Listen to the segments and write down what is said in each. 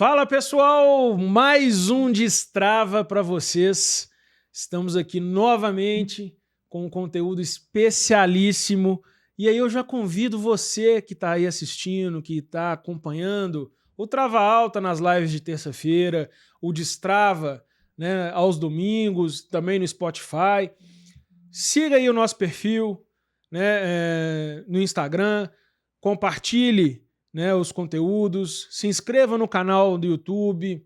Fala pessoal, mais um Destrava para vocês. Estamos aqui novamente com um conteúdo especialíssimo. E aí eu já convido você que está aí assistindo, que está acompanhando o Trava Alta nas lives de terça-feira, o Destrava, né, aos domingos, também no Spotify. Siga aí o nosso perfil, né, no Instagram, compartilhe, né, os conteúdos, se inscreva no canal do YouTube,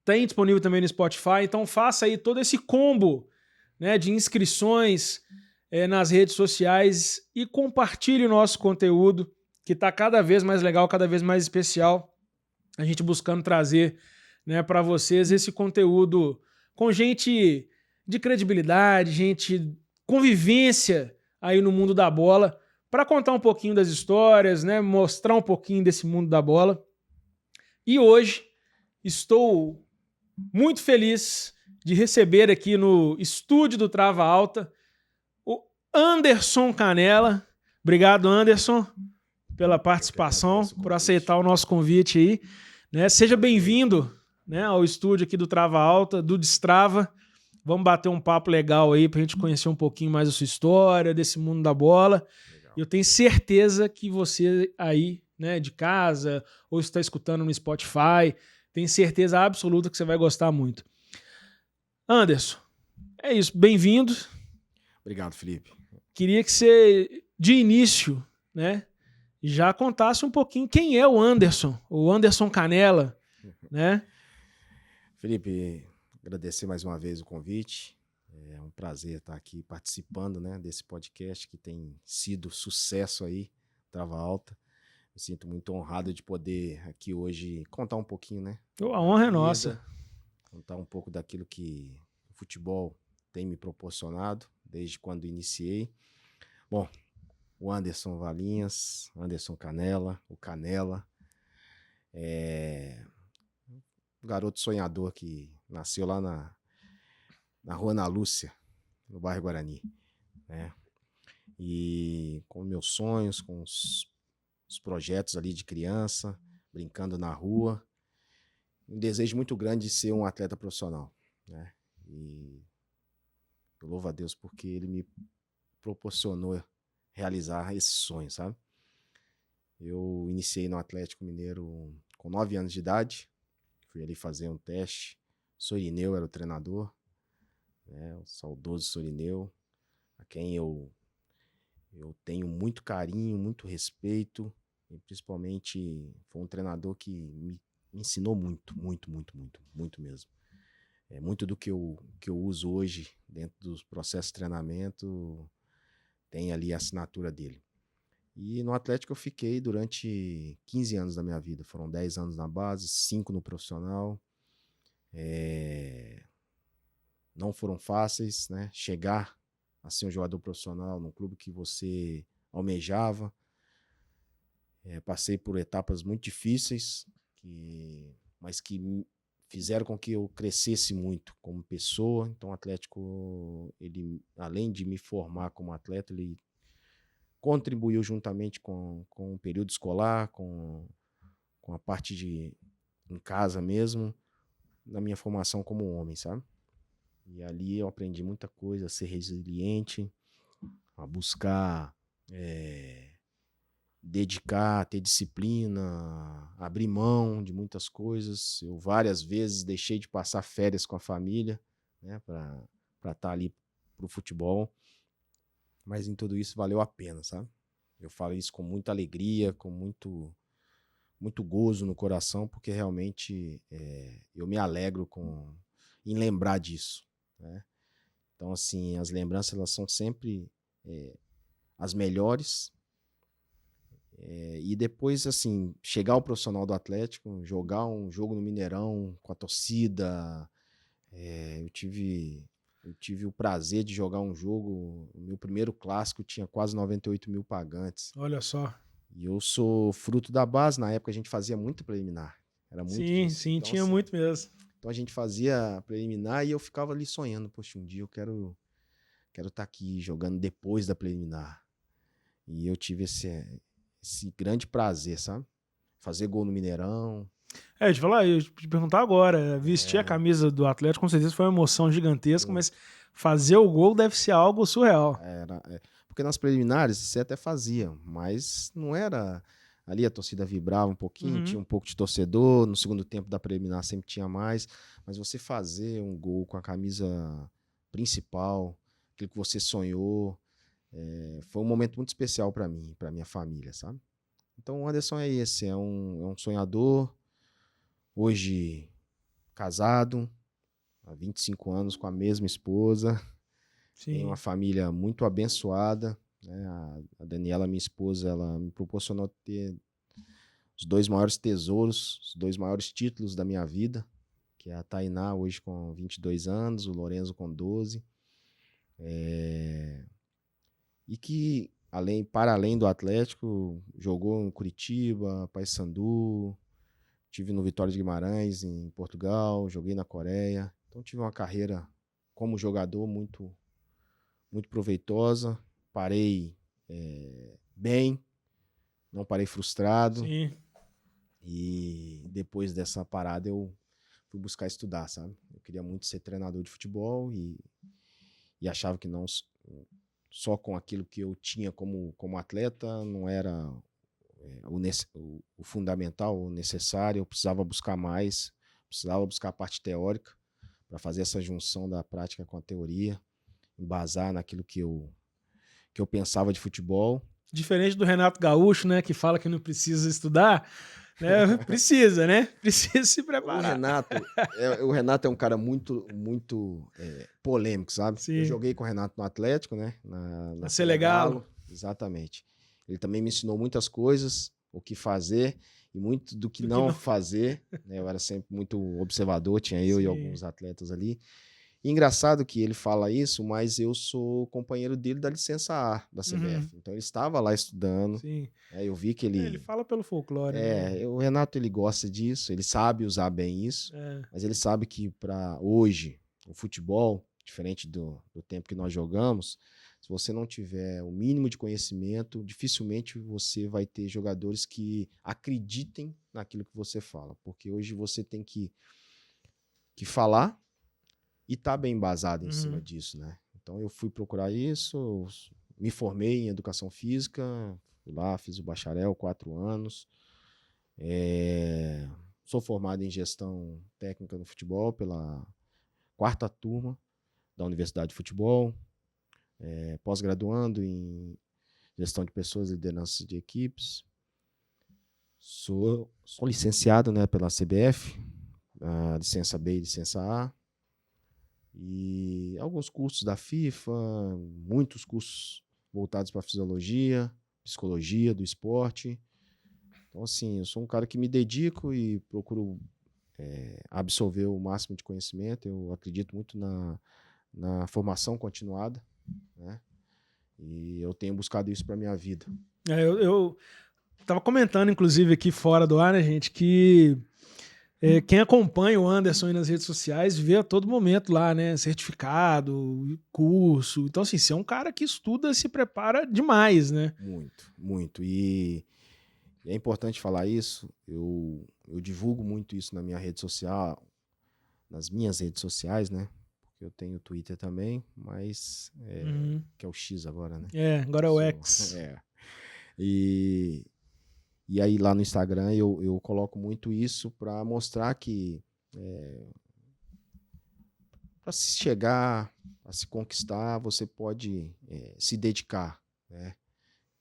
tem disponível também no Spotify, então faça aí todo esse combo, né, de inscrições nas redes sociais e compartilhe o nosso conteúdo, que está cada vez mais legal, cada vez mais especial, a gente buscando trazer, né, para vocês esse conteúdo com gente de credibilidade, gente, convivência aí no mundo da bola, para contar um pouquinho das histórias, né, mostrar um pouquinho desse mundo da bola. E hoje estou muito feliz de receber aqui no estúdio do Trava Alta o Anderson Canela. Obrigado, Anderson, pela participação, por aceitar o nosso convite aí. Né? Seja bem-vindo, né, ao estúdio aqui do Trava Alta, do Destrava. Vamos bater um papo legal aí para a gente conhecer um pouquinho mais a sua história, desse mundo da bola. Legal. Eu tenho certeza que você aí, né, de casa, ou está escutando no Spotify, tenho certeza absoluta que você vai gostar muito. Anderson, é isso. Bem-vindo. Obrigado, Felipe. Queria que você, de início, né, já contasse um pouquinho quem é o Anderson Canela, né? Felipe, agradecer mais uma vez o convite. É um prazer estar aqui participando, né, desse podcast que tem sido sucesso aí, Trava Alta. Me sinto muito honrado de poder aqui hoje contar um pouquinho, né? A honra é nossa. Contar um pouco daquilo que o futebol tem me proporcionado desde quando iniciei. Bom, o Anderson Valinhas, Anderson Canela, o Canela, um garoto sonhador que nasceu lá na Rua Ana Lúcia, no bairro Guarani, né? E com meus sonhos, com os projetos ali de criança, brincando na rua, um desejo muito grande de ser um atleta profissional, né? E eu louvo a Deus porque ele me proporcionou realizar esse sonho, sabe? Eu iniciei no Atlético Mineiro com 9 anos de idade, fui ali fazer um teste. Sorineu era o treinador, né? O saudoso Sorineu, a quem eu tenho muito carinho, muito respeito, e principalmente foi um treinador que me ensinou muito, muito, muito, muito, muito mesmo. Muito do que eu uso hoje dentro dos processos de treinamento tem ali a assinatura dele. E no Atlético eu fiquei durante 15 anos da minha vida. Foram 10 anos na base, 5 no profissional. Não foram fáceis, né? Chegar a ser um jogador profissional num clube que você almejava. Passei por etapas muito difíceis, mas que fizeram com que eu crescesse muito como pessoa. Então o Atlético, ele, além de me formar como atleta, ele contribuiu juntamente com o período escolar, com a parte de em casa mesmo, na minha formação como homem, sabe? E ali eu aprendi muita coisa, a ser resiliente, a buscar dedicar, ter disciplina, abrir mão de muitas coisas. Eu várias vezes deixei de passar férias com a família, né, para estar ali pro futebol. Mas em tudo isso valeu a pena, sabe? Eu falo isso com muita alegria, com muito gozo no coração, porque realmente eu me alegro em lembrar disso, né? Então, assim, as lembranças elas são sempre as melhores. E depois, assim, chegar ao profissional do Atlético, jogar um jogo no Mineirão com a torcida. Eu tive o prazer de jogar um jogo, o meu primeiro clássico tinha quase 98 mil pagantes. Olha só. E eu sou fruto da base, na época a gente fazia muito preliminar. Era muito disso. Sim, então, tinha assim, muito mesmo. Então a gente fazia preliminar e eu ficava ali sonhando, poxa, um dia eu quero estar aqui jogando depois da preliminar. E eu tive esse grande prazer, sabe? Fazer gol no Mineirão, Eu te perguntar agora, vestir a camisa do Atlético com certeza foi uma emoção gigantesca, mas fazer o gol deve ser algo surreal. Porque nas preliminares você até fazia, mas não era... Ali a torcida vibrava um pouquinho, tinha um pouco de torcedor, no segundo tempo da preliminar sempre tinha mais, mas você fazer um gol com a camisa principal, aquilo que você sonhou, foi um momento muito especial para mim, para minha família, sabe? Então o Anderson é esse, é um sonhador, hoje casado, há 25 anos com a mesma esposa, tem uma família muito abençoada, né? A Daniela, minha esposa, ela me proporcionou ter os 2 maiores tesouros, os 2 maiores títulos da minha vida, que é a Tainá, hoje com 22 anos, o Lorenzo com 12. E que, para além do Atlético, jogou em Curitiba, Paysandu, tive no Vitória de Guimarães, em Portugal, joguei na Coreia. Então tive uma carreira como jogador muito, muito proveitosa. Parei bem, não parei frustrado. Sim. E depois dessa parada eu fui buscar estudar, sabe? Eu queria muito ser treinador de futebol e achava que não só com aquilo que eu tinha como atleta não era o fundamental, o necessário. Eu precisava buscar mais, precisava buscar a parte teórica para fazer essa junção da prática com a teoria, embasar naquilo que eu pensava de futebol. Diferente do Renato Gaúcho, né, que fala que não precisa estudar, né? Precisa, né? Precisa se preparar. O Renato é um cara muito, muito polêmico, sabe? Sim. Eu joguei com o Renato no Atlético, né? Na Selegalo. Exatamente. Ele também me ensinou muitas coisas, o que fazer e muito do que não fazer. Né? Eu era sempre muito observador, tinha eu e alguns atletas ali. E engraçado que ele fala isso, mas eu sou companheiro dele da licença A da CBF. Então ele estava lá estudando. Sim. Eu vi que ele... Ele fala pelo folclore, né? O Renato, ele gosta disso, ele sabe usar bem isso, mas ele sabe que para hoje, o futebol, diferente do tempo que nós jogamos, se você não tiver o mínimo de conhecimento, dificilmente você vai ter jogadores que acreditem naquilo que você fala, porque hoje você tem que falar e tá bem embasado em cima disso, né? Então eu fui procurar isso, me formei em educação física, fui lá, fiz o bacharel, 4 anos. Sou formado em gestão técnica no futebol pela 4ª turma da Universidade de Futebol, pós-graduando em gestão de pessoas e liderança de equipes. Sou licenciado, né, pela CBF, a licença B e licença A. E alguns cursos da FIFA, muitos cursos voltados para fisiologia, psicologia do esporte. Então, assim, eu sou um cara que me dedico e procuro absorver o máximo de conhecimento. Eu acredito muito na formação continuada, né? E eu tenho buscado isso para minha vida. Eu tava comentando, inclusive, aqui fora do ar, né, gente, que quem acompanha o Anderson nas redes sociais vê a todo momento lá, né? Certificado, curso. Então, assim, você é um cara que estuda, se prepara demais, né? Muito, muito. E é importante falar isso. Eu divulgo muito isso na minha rede social, nas minhas redes sociais, né? Porque eu tenho Twitter também, mas que é o X agora, né? Agora é o X. E aí lá no Instagram eu coloco muito isso para mostrar que para se chegar, para se conquistar, você pode se dedicar, né?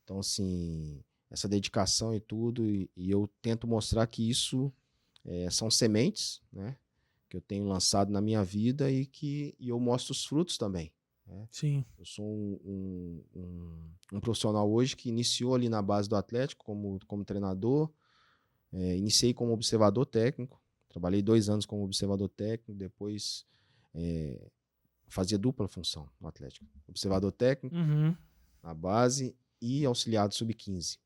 Então, assim, essa dedicação e tudo, e eu tento mostrar que isso são sementes, né? Que eu tenho lançado na minha vida e que eu mostro os frutos também. Né? Sim. Eu sou um profissional hoje que iniciou ali na base do Atlético como treinador, iniciei como observador técnico, trabalhei 2 anos como observador técnico, depois fazia dupla função no Atlético, observador técnico na base e auxiliado sub-15.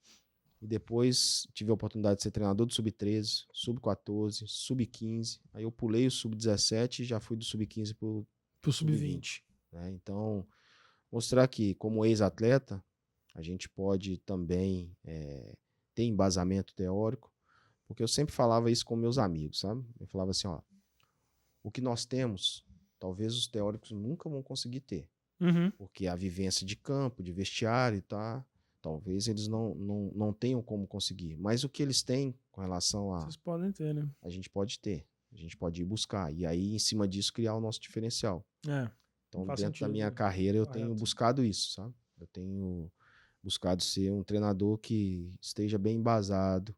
E depois tive a oportunidade de ser treinador do sub-13, sub-14, sub-15. Aí eu pulei o sub-17 e já fui do sub-15 pro sub-20. Né? Então, mostrar que, como ex-atleta, a gente pode também ter embasamento teórico, Porque eu sempre falava isso com meus amigos, sabe? Eu falava assim, ó, o que nós temos, talvez os teóricos nunca vão conseguir ter. Uhum. Porque a vivência de campo, de vestiário, tá? Talvez eles não tenham como conseguir. Mas o que eles têm com relação a... Vocês podem ter, né? A gente pode ter. A gente pode ir buscar. E aí, em cima disso, criar o nosso diferencial. Então, faz dentro da sentido, minha né? carreira, eu Correto. tenho buscado isso, sabe? Eu tenho buscado ser um treinador que esteja bem embasado.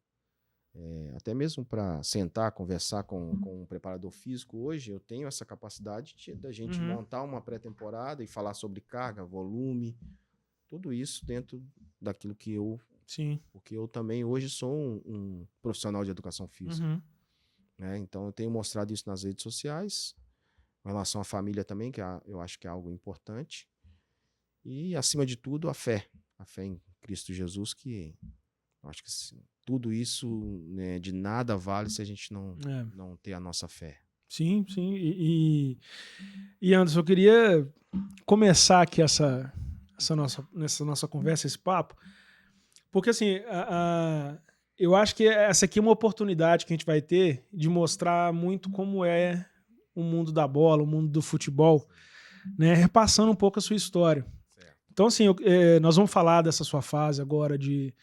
Até mesmo para sentar, conversar com um preparador físico. Hoje, eu tenho essa capacidade da gente montar uma pré-temporada e falar sobre carga, volume, tudo isso dentro daquilo que eu... Sim. Porque eu também hoje sou um profissional de educação física. Né? Então, eu tenho mostrado isso nas redes sociais, com relação à família também, que eu acho que é algo importante. E, acima de tudo, a fé em Cristo Jesus, que eu acho que tudo isso, né, de nada vale se a gente não ter a nossa fé. Sim, sim. E Anderson, eu queria começar aqui essa nossa conversa, esse papo, porque assim, eu acho que essa aqui é uma oportunidade que a gente vai ter de mostrar muito como é o mundo da bola, o mundo do futebol, né? Repassando um pouco a sua história. Certo. Então, assim, nós vamos falar dessa sua fase agora de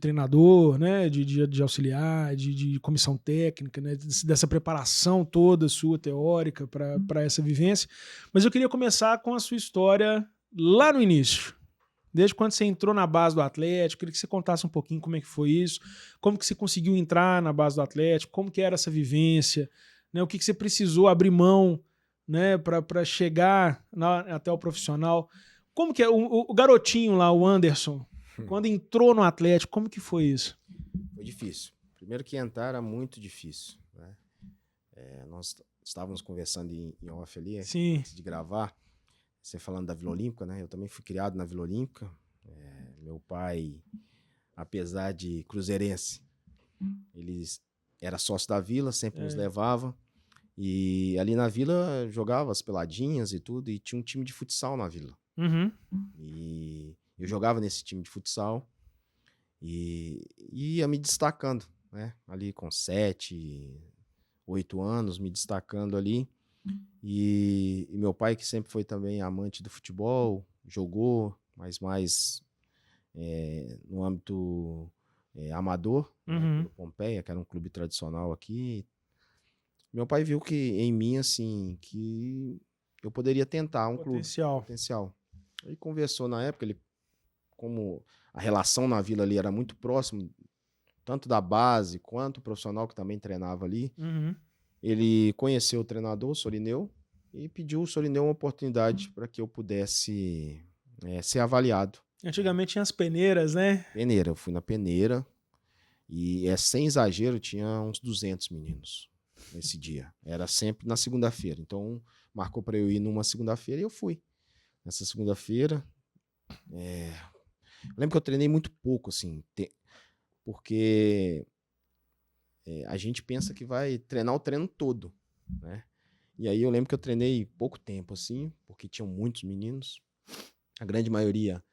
treinador, né? de auxiliar, de comissão técnica, né? Dessa preparação toda sua teórica para essa vivência. Mas eu queria começar com a sua história lá no início. Desde quando você entrou na base do Atlético, queria que você contasse um pouquinho como é que foi isso, como que você conseguiu entrar na base do Atlético, como que era essa vivência, né? O que você precisou abrir mão, né, para chegar até o profissional. Como que é o garotinho lá, o Anderson, quando entrou no Atlético, como que foi isso? Foi difícil. Primeiro que entrar era muito difícil. Né? Nós estávamos conversando em off ali, Sim. Antes de gravar, você falando da Vila Olímpica, né? Eu também fui criado na Vila Olímpica. Meu pai, apesar de cruzeirense, ele era sócio da Vila, sempre nos levava. E ali na Vila jogava as peladinhas e tudo, e tinha um time de futsal na Vila. Uhum. E eu jogava nesse time de futsal e ia me destacando, né? Ali com 7, 8 anos, me destacando ali. E meu pai, que sempre foi também amante do futebol, jogou, mas mais no âmbito amador, né? Pelo Pompeia, que era um clube tradicional aqui. Meu pai viu que em mim, assim, que eu poderia tentar um clube. Potencial. Aí conversou na época, como a relação na Vila ali era muito próxima, tanto da base quanto o profissional que também treinava ali. Ele conheceu o treinador, o Sorineu, e pediu ao Sorineu uma oportunidade para que eu pudesse ser avaliado. Antigamente tinha as peneiras, né? Peneira, eu fui na peneira e, sem exagero, tinha uns 200 meninos nesse dia. Era sempre na segunda-feira. Então, marcou para eu ir numa segunda-feira e eu fui. Nessa segunda-feira, eu lembro que eu treinei muito pouco, assim, porque a gente pensa que vai treinar o treino todo, né? E aí eu lembro que eu treinei pouco tempo, assim, porque tinham muitos meninos, a grande maioria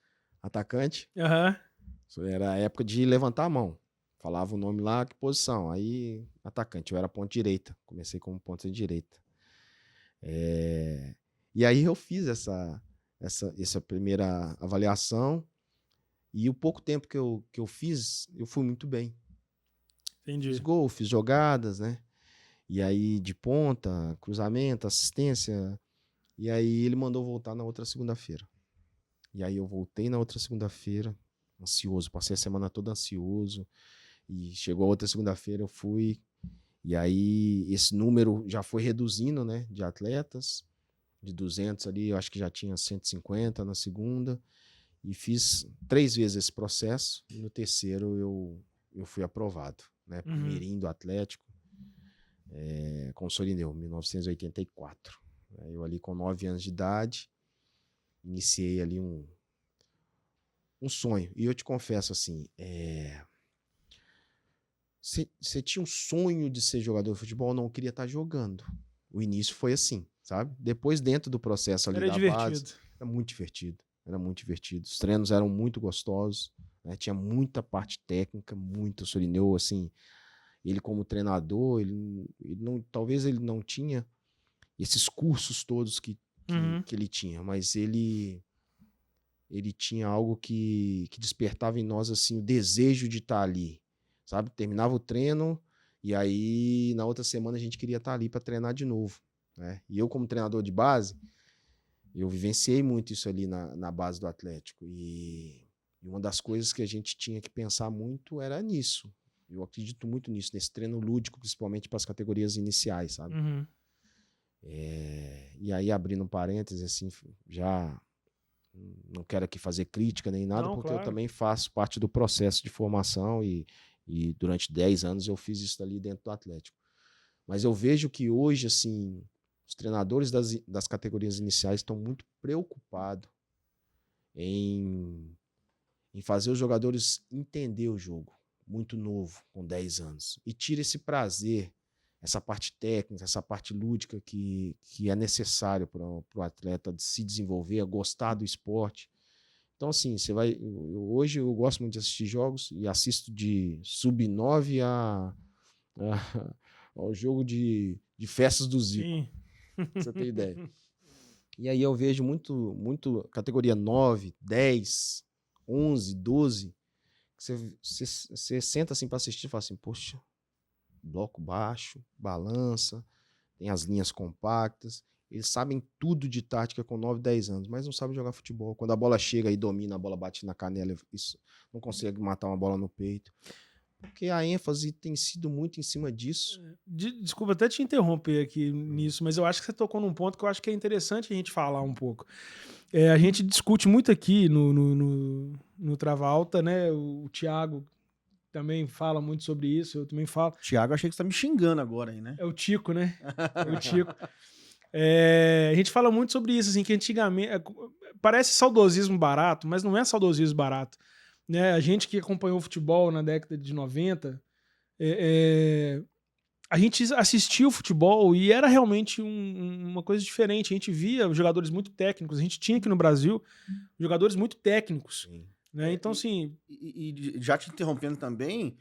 atacante. Era a época de levantar a mão. Falava o nome lá, que posição. Aí, atacante, eu era ponta direita. Comecei como ponta direita. E aí eu fiz essa primeira avaliação. E o pouco tempo que eu fiz, eu fui muito bem. Entendi. Fiz gol, fiz jogadas, né? E aí, de ponta, cruzamento, assistência. E aí ele mandou voltar na outra segunda-feira. E aí eu voltei na outra segunda-feira, ansioso. Passei a semana toda ansioso. E chegou a outra segunda-feira, eu fui. E aí esse número já foi reduzindo, né? De atletas. De 200 ali, eu acho que já tinha 150 na segunda. E fiz 3 vezes esse processo. E no terceiro eu fui aprovado, né? Primeirinho do Atlético. Com o Sorineu, 1984. Eu ali com 9 anos de idade, iniciei ali um sonho. E eu te confesso assim, você tinha um sonho de ser jogador de futebol, não queria estar jogando. O início foi assim, sabe? Depois, dentro do processo ali da base, era muito divertido. Era muito divertido. Os treinos eram muito gostosos, né? Tinha muita parte técnica, muito Sorineu, assim. ele como treinador, talvez ele não tinha esses cursos todos que ele tinha, mas ele tinha algo que despertava em nós assim, o desejo de estar ali, sabe? Terminava o treino e aí na outra semana a gente queria estar ali para treinar de novo, né? E eu como treinador de base, eu vivenciei muito isso ali na base do Atlético e uma das coisas que a gente tinha que pensar muito era nisso. Eu acredito muito nisso, nesse treino lúdico, principalmente para as categorias iniciais, sabe? E aí, abrindo um parênteses, assim, já não quero aqui fazer crítica nem nada, porque eu também faço parte do processo de formação e durante 10 anos eu fiz isso ali dentro do Atlético. Mas eu vejo que hoje, assim, os treinadores das categorias iniciais estão muito preocupados em fazer os jogadores entender o jogo, muito novo, com 10 anos. E tira esse prazer, essa parte técnica, essa parte lúdica que é necessário para o atleta se desenvolver, gostar do esporte. Então, assim, hoje eu gosto muito de assistir jogos e assisto de sub-9 ao jogo de festas do Zico. Pra você ter ideia. E aí eu vejo muito categoria 9, 10, 11, 12, você senta assim para assistir e fala assim, poxa, bloco baixo, balança, tem as linhas compactas, eles sabem tudo de tática com 9, 10 anos, mas não sabem jogar futebol. Quando a bola chega e domina, a bola bate na canela, isso, não consegue matar uma bola no peito. Porque a ênfase tem sido muito em cima disso. Desculpa até te interromper aqui nisso, mas eu acho que você tocou num ponto que eu acho que é interessante a gente falar um pouco. A gente discute muito aqui no Trava Alta, né? O Thiago também fala muito sobre isso, eu também falo. Thiago, achei que você tá me xingando agora aí, né? É o Tico, né? É o Tico. A gente fala muito sobre isso, assim, que antigamente... Parece saudosismo barato, mas não é saudosismo barato. Né? A gente que acompanhou o futebol na década de 90, a gente assistia o futebol e era realmente uma coisa diferente. A gente via jogadores muito técnicos. A gente tinha aqui no Brasil jogadores muito técnicos. Né? Então, assim... E já te interrompendo também,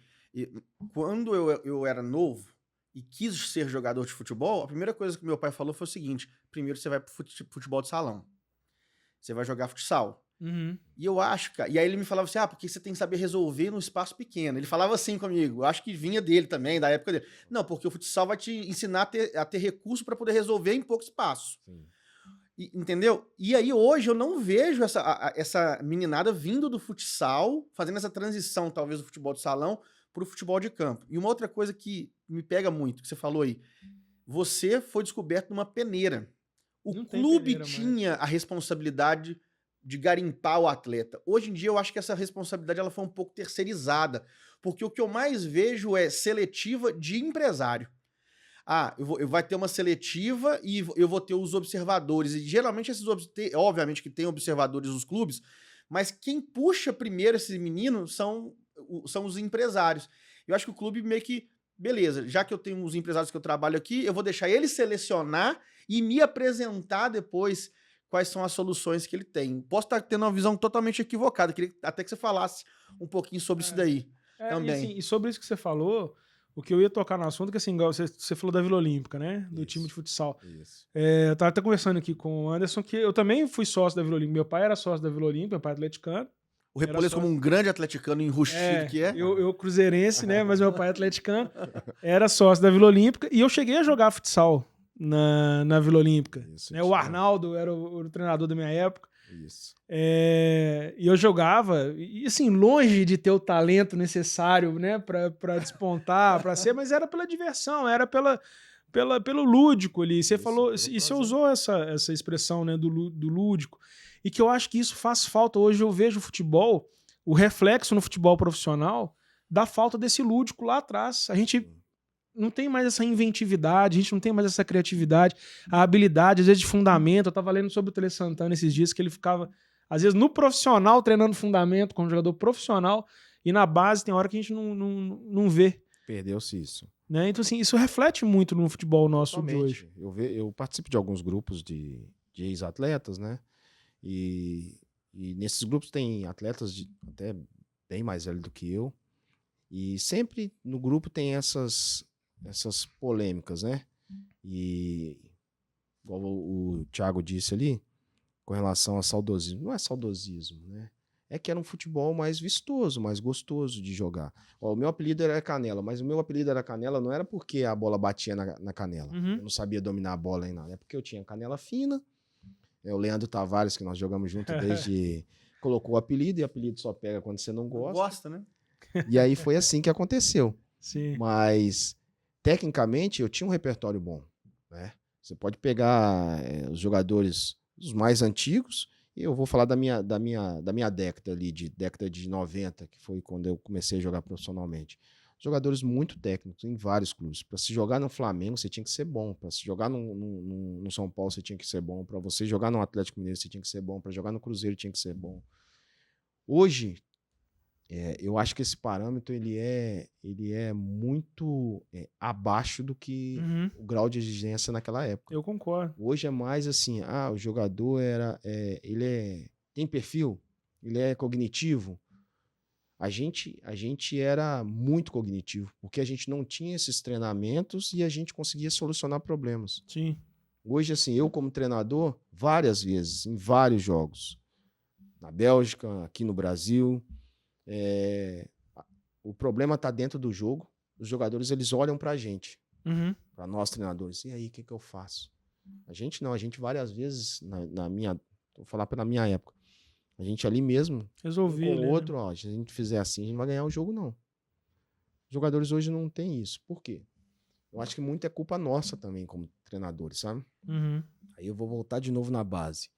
quando eu era novo e quis ser jogador de futebol, a primeira coisa que meu pai falou foi o seguinte: primeiro você vai pro futebol de salão. Você vai jogar futsal. E eu acho, cara... E aí ele me falava assim, porque você tem que saber resolver num espaço pequeno. Ele falava assim comigo, eu acho que vinha dele também, da época dele. Não, porque o futsal vai te ensinar a ter recurso para poder resolver em pouco espaço. Entendeu? E aí hoje eu não vejo essa meninada vindo do futsal, fazendo essa transição, talvez, do futebol de salão pro futebol de campo. E uma outra coisa que me pega muito, que você falou aí, você foi descoberto numa peneira. O clube tinha a responsabilidade de garimpar o atleta. Hoje em dia eu acho que essa responsabilidade ela foi um pouco terceirizada, porque o que eu mais vejo é seletiva de empresário. Eu vai ter uma seletiva e eu vou ter os observadores, e geralmente obviamente que tem observadores nos clubes, mas quem puxa primeiro esse menino são os empresários. Eu acho que o clube meio que, beleza, já que eu tenho os empresários que eu trabalho aqui, eu vou deixar ele selecionar e me apresentar depois quais são as soluções que ele tem. Posso estar tendo uma visão totalmente equivocada, queria até que você falasse um pouquinho sobre isso daí também. E sobre isso que você falou, o que eu ia tocar no assunto, que assim, você falou da Vila Olímpica, né? Do time de futsal. Isso. Eu tava até conversando aqui com o Anderson, que eu também fui sócio da Vila Olímpica. Meu pai era sócio da Vila Olímpica, meu pai é atleticano. O Repolês, como um grande atleticano enrustido que é. Eu cruzeirense, né? Mas meu pai é atleticano. Era sócio da Vila Olímpica. E eu cheguei a jogar futsal na Vila Olímpica. Isso, né? O Arnaldo era o treinador da minha época. Isso. E eu jogava, e assim, longe de ter o talento necessário, né, pra despontar, pra ser, mas era pela diversão, era pelo lúdico ali. Você falou, e você usou essa expressão, né, do lúdico, e que eu acho que isso faz falta. Hoje eu vejo o futebol, o reflexo no futebol profissional da falta desse lúdico lá atrás. A gente não tem mais essa inventividade, a gente não tem mais essa criatividade, a habilidade, às vezes, de fundamento. Eu tava lendo sobre o Tele Santana esses dias, que ele ficava, às vezes, no profissional, treinando fundamento como jogador profissional, e na base tem hora que a gente não vê. Perdeu-se isso. Né? Então, assim, isso reflete muito no futebol nosso Totalmente. de hoje. Eu participo de alguns grupos de ex-atletas, né? E nesses grupos tem atletas até bem mais velhos do que eu, E sempre no grupo tem essas polêmicas, né? E igual o Thiago disse ali, com relação ao saudosismo. Não é saudosismo, né? É que era um futebol mais vistoso, mais gostoso de jogar. Ó, o meu apelido era Canela, mas o meu apelido era Canela não era porque a bola batia na canela. Uhum. Eu não sabia dominar a bola nem nada. É porque eu tinha canela fina. O Leandro Tavares, que nós jogamos junto desde... colocou o apelido, e apelido só pega quando você não gosta. Gosta, né? E aí foi assim que aconteceu. Sim. Mas, tecnicamente, eu tinha um repertório bom, né? Você pode pegar os jogadores os mais antigos, e eu vou falar da minha década ali, década de 90, que foi quando eu comecei a jogar profissionalmente. Jogadores muito técnicos em vários clubes. Para se jogar no Flamengo, você tinha que ser bom. Para se jogar no São Paulo, você tinha que ser bom. Para você jogar no Atlético Mineiro, você tinha que ser bom. Para jogar no Cruzeiro, tinha que ser bom. Hoje, eu acho que esse parâmetro ele é muito abaixo do que o grau de exigência naquela época. Eu concordo. Hoje é mais assim, o jogador tem perfil, ele é cognitivo. A gente era muito cognitivo, porque a gente não tinha esses treinamentos e a gente conseguia solucionar problemas. Sim. Hoje, assim, eu como treinador, várias vezes, em vários jogos, na Bélgica, aqui no Brasil, o problema está dentro do jogo. Os jogadores eles olham para a gente, para nós treinadores. E aí, o que eu faço? A gente não, a gente várias vezes, vou falar pela minha época, a gente ali mesmo, resolvia, com o outro, ó, se a gente fizer assim, a gente não vai ganhar o jogo, não. Os jogadores hoje não têm isso. Por quê? Eu acho que muito é culpa nossa também, como treinadores, sabe? Aí eu vou voltar de novo na base.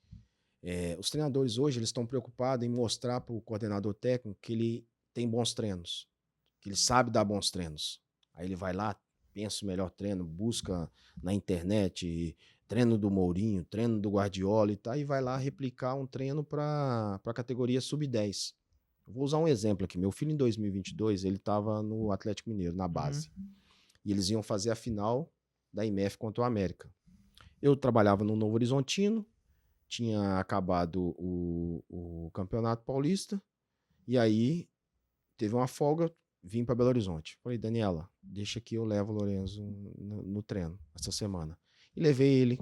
Os treinadores hoje eles estão preocupados em mostrar para o coordenador técnico que ele tem bons treinos, que ele sabe dar bons treinos. Aí ele vai lá, pensa o melhor treino, busca na internet treino do Mourinho, treino do Guardiola e tal, e vai lá replicar um treino para a categoria sub-10. Eu vou usar um exemplo aqui. Meu filho, em 2022, ele estava no Atlético Mineiro, na base. E eles iam fazer a final da IMF contra o América. Eu trabalhava no Novo Horizontino, tinha acabado o Campeonato Paulista, e aí teve uma folga, vim para Belo Horizonte. Falei, Daniela, deixa que eu levo o Lorenzo no treino essa semana. E levei ele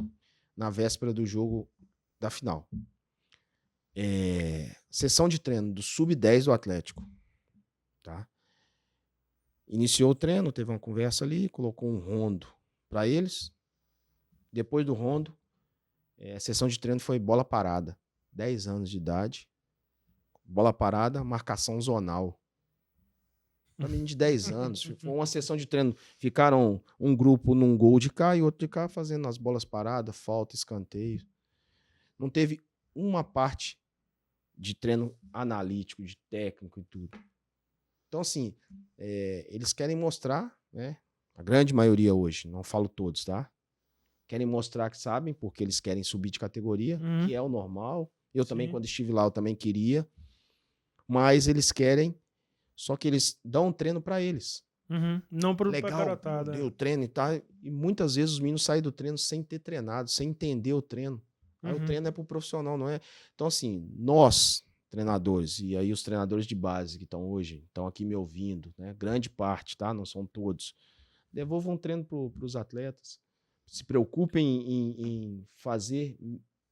na véspera do jogo da final. Sessão de treino do Sub-10 do Atlético. Tá? Iniciou o treino, teve uma conversa ali, colocou um rondo para eles. Depois do rondo, a sessão de treino foi bola parada. 10 anos de idade. Bola parada, marcação zonal. Para mim de 10 anos. Foi uma sessão de treino. Ficaram um grupo num gol de cá e outro de cá fazendo as bolas paradas, falta, escanteio. Não teve uma parte de treino analítico, de técnico e tudo. Então, assim, eles querem mostrar, né? A grande maioria hoje, não falo todos, tá? Querem mostrar que sabem, porque eles querem subir de categoria, que é o normal. Eu também, quando estive lá, eu também queria. Mas eles querem, só que eles dão um treino para eles. Não pra legal, garotada. Deu treino e tal. E muitas vezes os meninos saem do treino sem ter treinado, sem entender o treino. Aí o treino é pro profissional, não é? Então, assim, nós, treinadores, e aí os treinadores de base que estão hoje, estão aqui me ouvindo, né? Grande parte, tá? Não são todos. Devolvam um treino pros atletas. Se preocupem em fazer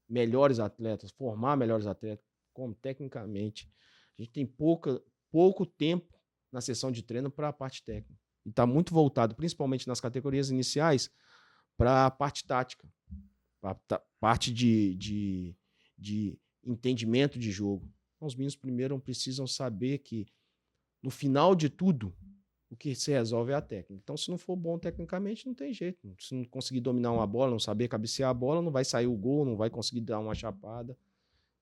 melhores atletas, formar melhores atletas, como tecnicamente. A gente tem pouco tempo na sessão de treino para a parte técnica. E está muito voltado, principalmente nas categorias iniciais, para a parte tática, para a parte de entendimento de jogo. Então, os meninos primeiro precisam saber que, no final de tudo, o que se resolve é a técnica. Então, se não for bom tecnicamente, não tem jeito. Se não conseguir dominar uma bola, não saber cabecear a bola, não vai sair o gol, não vai conseguir dar uma chapada.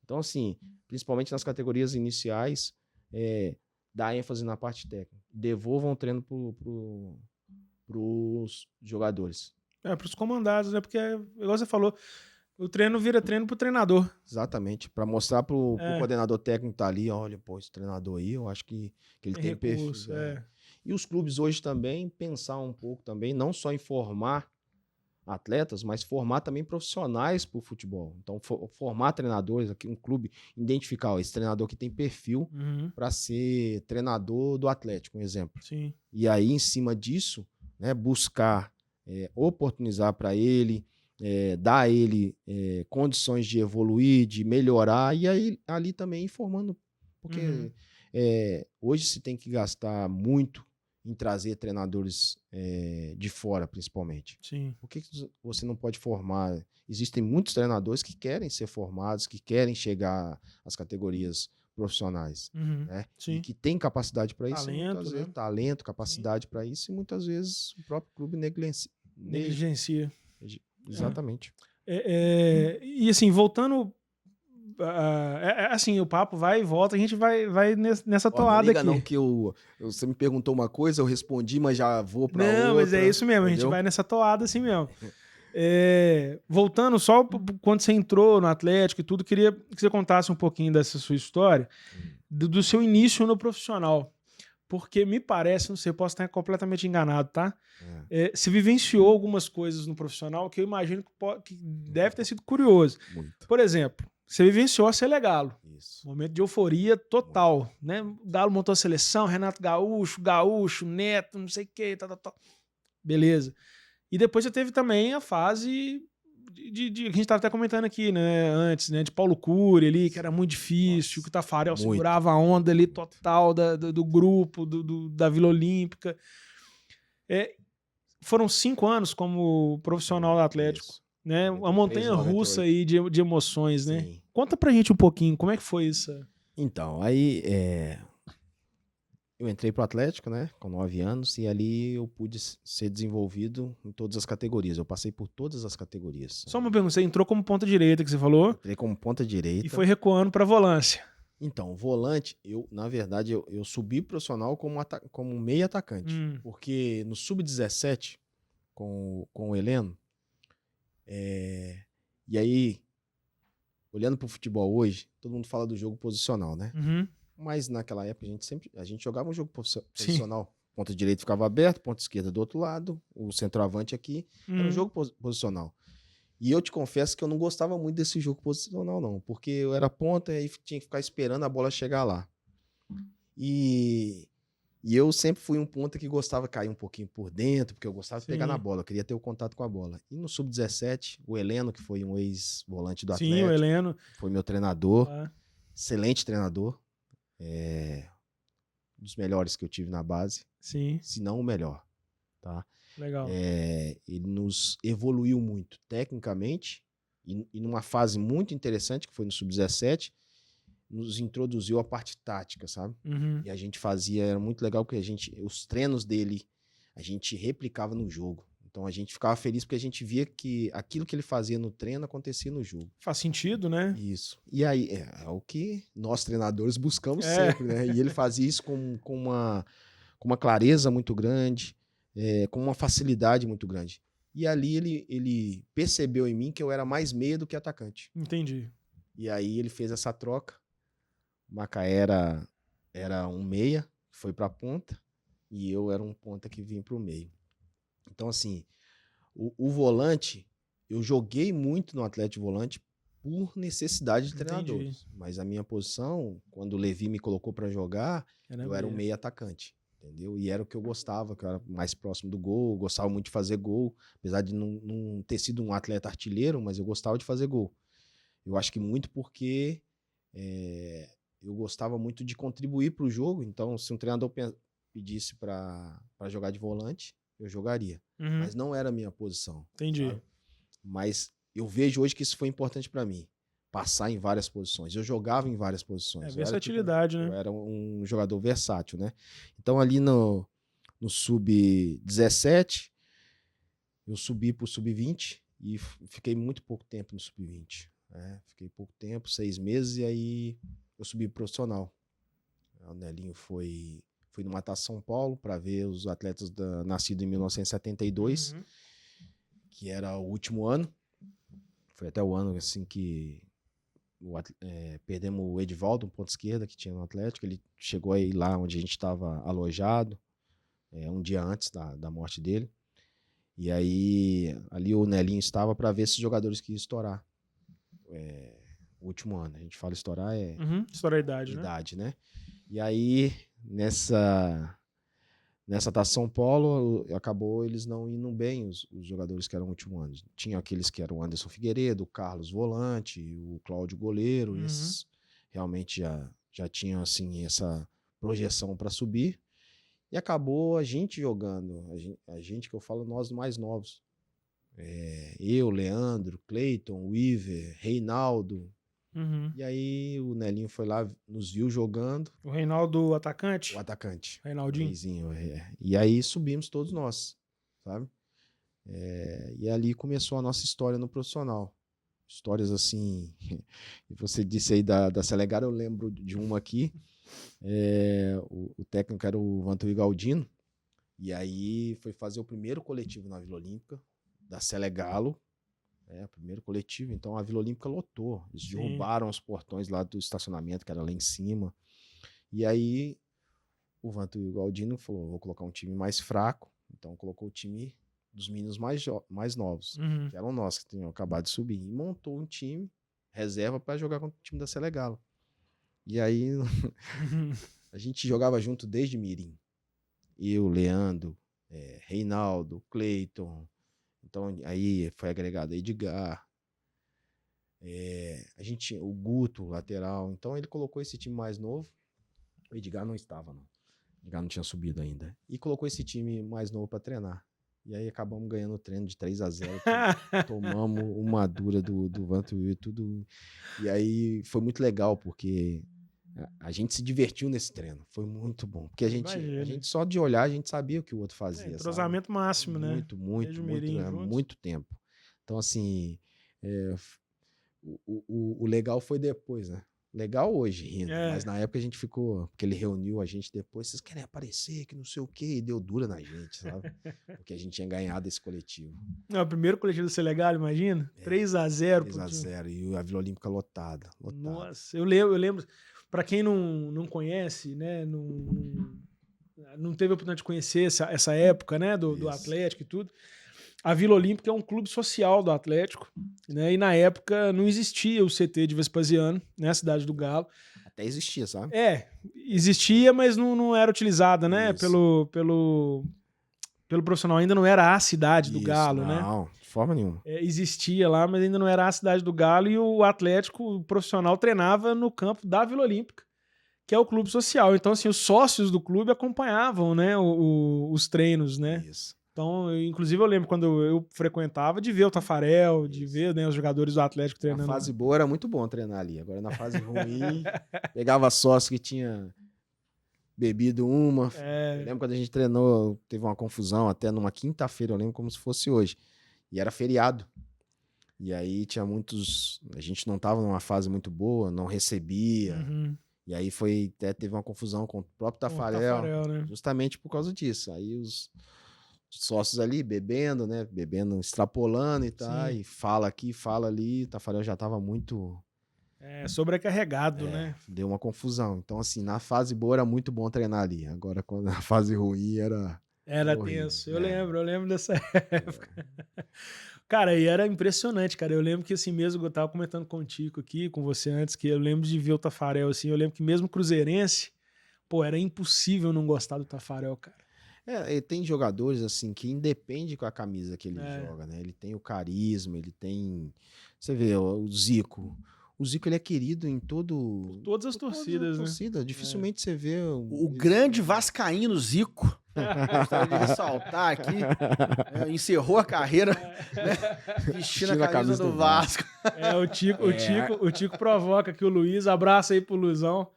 Então, assim, principalmente nas categorias iniciais, dá ênfase na parte técnica. Devolvam o treino pros jogadores. Pros comandados, né? Porque, igual você falou, o treino vira treino pro treinador. Exatamente. Para mostrar pro coordenador técnico que tá ali, olha, pô, esse treinador aí, eu acho que ele tem perfil. E os clubes hoje também pensar um pouco também, não só em formar atletas, mas formar também profissionais para o futebol. Então, formar treinadores, aqui um clube, identificar, ó, esse treinador que tem perfil para ser treinador do Atlético, um exemplo. Sim. E aí, em cima disso, né, buscar oportunizar para ele, dar a ele condições de evoluir, de melhorar, e aí ali também informando, porque hoje se tem que gastar muito em trazer treinadores de fora, principalmente. Sim. Por que você não pode formar? Existem muitos treinadores que querem ser formados, que querem chegar às categorias profissionais, né? Sim. E que tem capacidade para isso, Talento, muitas vezes, né? talento, capacidade para isso, e muitas vezes o próprio clube negligencia. Exatamente. E assim, voltando... assim, o papo vai e volta, a gente vai nessa toada não liga aqui. Não, que você me perguntou uma coisa, eu respondi, mas já vou para outra. Não, mas é isso mesmo, entendeu? A gente vai nessa toada assim mesmo. Voltando só quando você entrou no Atlético e tudo, queria que você contasse um pouquinho dessa sua história, do seu início no profissional. Porque me parece, não sei, posso estar completamente enganado, tá? Você vivenciou algumas coisas no profissional que eu imagino que deve ter sido curioso. Muito. Por exemplo, você vivenciou a Selegalo. Isso. Momento de euforia total, né? O Galo montou a seleção, Renato Gaúcho, Neto, não sei o que, tal. Beleza. E depois você teve também a fase que a gente estava até comentando aqui, né, antes, né, de Paulo Cury ali, que era muito difícil, que o Tafarel segurava a onda ali total do grupo, da Vila Olímpica. Foram 5 anos como profissional do Atlético. Isso. Né? Uma montanha russa aí de emoções, né? Sim. Conta pra gente um pouquinho, como é que foi isso? Então, aí eu entrei pro Atlético, né, com 9 anos, e ali eu pude ser desenvolvido em todas as categorias. Eu passei por todas as categorias. Só uma pergunta, você entrou como ponta direita, que você falou? Entrei como ponta direita. E foi recuando pra volância. Então, volante, na verdade, eu subi profissional como meio atacante. Porque no Sub-17, com o Heleno, e aí, olhando pro futebol hoje, todo mundo fala do jogo posicional, né? Mas naquela época a gente jogava um jogo posicional. Sim. Ponta direita ficava aberto, ponta esquerda do outro lado, o centroavante aqui. Era um jogo posicional. E eu te confesso que eu não gostava muito desse jogo posicional, não. Porque eu era ponta e aí tinha que ficar esperando a bola chegar lá. E eu sempre fui um ponta que gostava de cair um pouquinho por dentro, porque eu gostava de pegar na bola, eu queria ter o contato com a bola. E no Sub-17, o Heleno, que foi um ex-volante do Atlético. Sim, o Heleno. Foi meu treinador. Excelente treinador. Um dos melhores que eu tive na base. Sim. Se não o melhor. Tá? Legal. Ele nos evoluiu muito tecnicamente e numa fase muito interessante, que foi no Sub-17, nos introduziu a parte tática, sabe? E a gente era muito legal porque os treinos dele, a gente replicava no jogo. Então a gente ficava feliz porque a gente via que aquilo que ele fazia no treino acontecia no jogo. Faz sentido, né? Isso. E aí é o que nós treinadores buscamos sempre, né? E ele fazia isso com uma clareza muito grande, com uma facilidade muito grande. E ali ele percebeu em mim que eu era mais meia do que atacante. Entendi. E aí ele fez essa troca. O Macaé era um meia, foi pra ponta, e eu era um ponta que vinha pro meio. Então, assim, o volante, eu joguei muito no Atlético volante por necessidade de treinadores. Mas a minha posição, quando o Levi me colocou para jogar, eu era um meia atacante. Entendeu? E era o que eu gostava, que eu era mais próximo do gol, gostava muito de fazer gol, apesar de não ter sido um atleta artilheiro, mas eu gostava de fazer gol. Eu acho que muito porque eu gostava muito de contribuir para o jogo, então se um treinador pedisse para jogar de volante, eu jogaria. Mas não era a minha posição. Entendi. Sabe? Mas eu vejo hoje que isso foi importante para mim. Passar em várias posições. Eu jogava em várias posições. Versatilidade, né? Eu era um jogador versátil, né? Então ali no Sub-17, eu subi pro Sub-20 e fiquei muito pouco tempo no Sub-20. Fiquei pouco tempo, 6 meses, e aí eu subi pro profissional. O Nelinho foi no Matar São Paulo para ver os atletas nascidos em 1972, que era o último ano. Foi até o ano assim que perdemos o Edivaldo, um ponto esquerda que tinha no Atlético. Ele chegou aí lá onde a gente estava alojado, um dia antes da morte dele. E aí, ali o Nelinho estava para ver esses jogadores que iam estourar. O último ano. A gente fala estourar História da idade, né? idade, né? E aí, nessa Taça São Paulo, acabou eles não indo bem, os jogadores que eram último ano. Tinha aqueles que eram o Anderson Figueiredo, o Carlos Volante, o Cláudio Goleiro, esses realmente já tinham assim, essa projeção para subir. E acabou a gente jogando, a gente que eu falo, nós mais novos. Eu, Leandro, Cleiton, Weaver, Reinaldo. E aí o Nelinho foi lá, nos viu jogando. O Reinaldo, atacante? O atacante. Reinaldinho. Reizinho, E aí subimos todos nós, sabe? E ali começou a nossa história no profissional. Histórias assim... E você disse aí da Selegar, eu lembro de uma aqui. O técnico era o Vantuí Galdino. E aí foi fazer o primeiro coletivo na Vila Olímpica, da Selegalo. Primeiro coletivo. Então a Vila Olímpica lotou. Eles derrubaram os portões lá do estacionamento, que era lá em cima. E aí o Vantuí Galdino falou, vou colocar um time mais fraco. Então colocou o time dos meninos mais novos, que eram nós, que tinham acabado de subir. E montou um time reserva para jogar contra o time da Selegalo. E aí a gente jogava junto desde mirim. Eu, Leandro, Reinaldo, Cleiton. Então aí foi agregado Edgar. A gente, o Guto, lateral. Então ele colocou esse time mais novo. O Edgar não estava, não. O Edgar não tinha subido ainda. E colocou esse time mais novo para treinar. E aí acabamos ganhando o treino de 3-0. Tomamos uma dura do Vantuí e tudo. E aí foi muito legal, porque a gente se divertiu nesse treino. Foi muito bom. Porque a gente só de olhar, a gente sabia o que o outro fazia. Entrosamento máximo, né? Muito tempo. Então, assim, o legal foi depois, né? Legal hoje, rindo. Mas na época a gente ficou... Porque ele reuniu a gente depois. Vocês querem aparecer, que não sei o quê. E deu dura na gente, sabe? Porque a gente tinha ganhado esse coletivo. Não, o primeiro coletivo do Selegal, imagina? 3-0. 3-0. E a Vila Olímpica lotada. Nossa, eu lembro. Pra quem não conhece, né? Não teve a oportunidade de conhecer essa época, né? Do Atlético e tudo. A Vila Olímpica é um clube social do Atlético, né? E na época não existia o CT de Vespasiano, né? A Cidade do Galo. Até existia, sabe? Existia, mas não era utilizada, né? Pelo profissional. Ainda não era a Cidade do Galo, né? Não, de forma nenhuma. Existia lá, mas ainda não era a Cidade do Galo. E o Atlético profissional treinava no campo da Vila Olímpica, que é o clube social. Então, assim, os sócios do clube acompanhavam, né? os treinos, né? Isso. Então, inclusive, eu lembro quando eu frequentava de ver o Tafarel, de ver, né, os jogadores do Atlético treinando. Na fase boa era muito bom treinar ali. Agora, na fase ruim, pegava sócio que tinha bebido uma. Eu lembro quando a gente treinou, teve uma confusão até numa quinta-feira, eu lembro como se fosse hoje. E era feriado. E aí tinha muitos... A gente não tava numa fase muito boa, não recebia. E aí teve uma confusão com o próprio Tafarel, né? Justamente por causa disso. Aí os sócios ali bebendo, né? Bebendo, extrapolando e tal. E fala aqui, fala ali. O Tafarel já tava muito... sobrecarregado, né? Deu uma confusão. Então, assim, na fase boa era muito bom treinar ali. Agora, quando na fase ruim era tenso. Eu lembro dessa época. Cara, e era impressionante, cara. Eu lembro que, assim, mesmo eu tava comentando contigo aqui, com você antes, que eu lembro de ver o Tafarel, assim, eu lembro que mesmo cruzeirense, era impossível não gostar do Tafarel, cara. Tem jogadores, assim, que independe com a camisa que ele joga, né? Ele tem o carisma, ele tem... Você vê, o Zico... O Zico, ele é querido em todas as torcidas, né? Dificilmente você vê... O grande vascaíno Zico. Gostaria de ressaltar aqui. Encerrou a carreira, né, vestindo a camisa do Vasco. O Tico provoca aqui o Luiz. Abraço aí pro Luizão.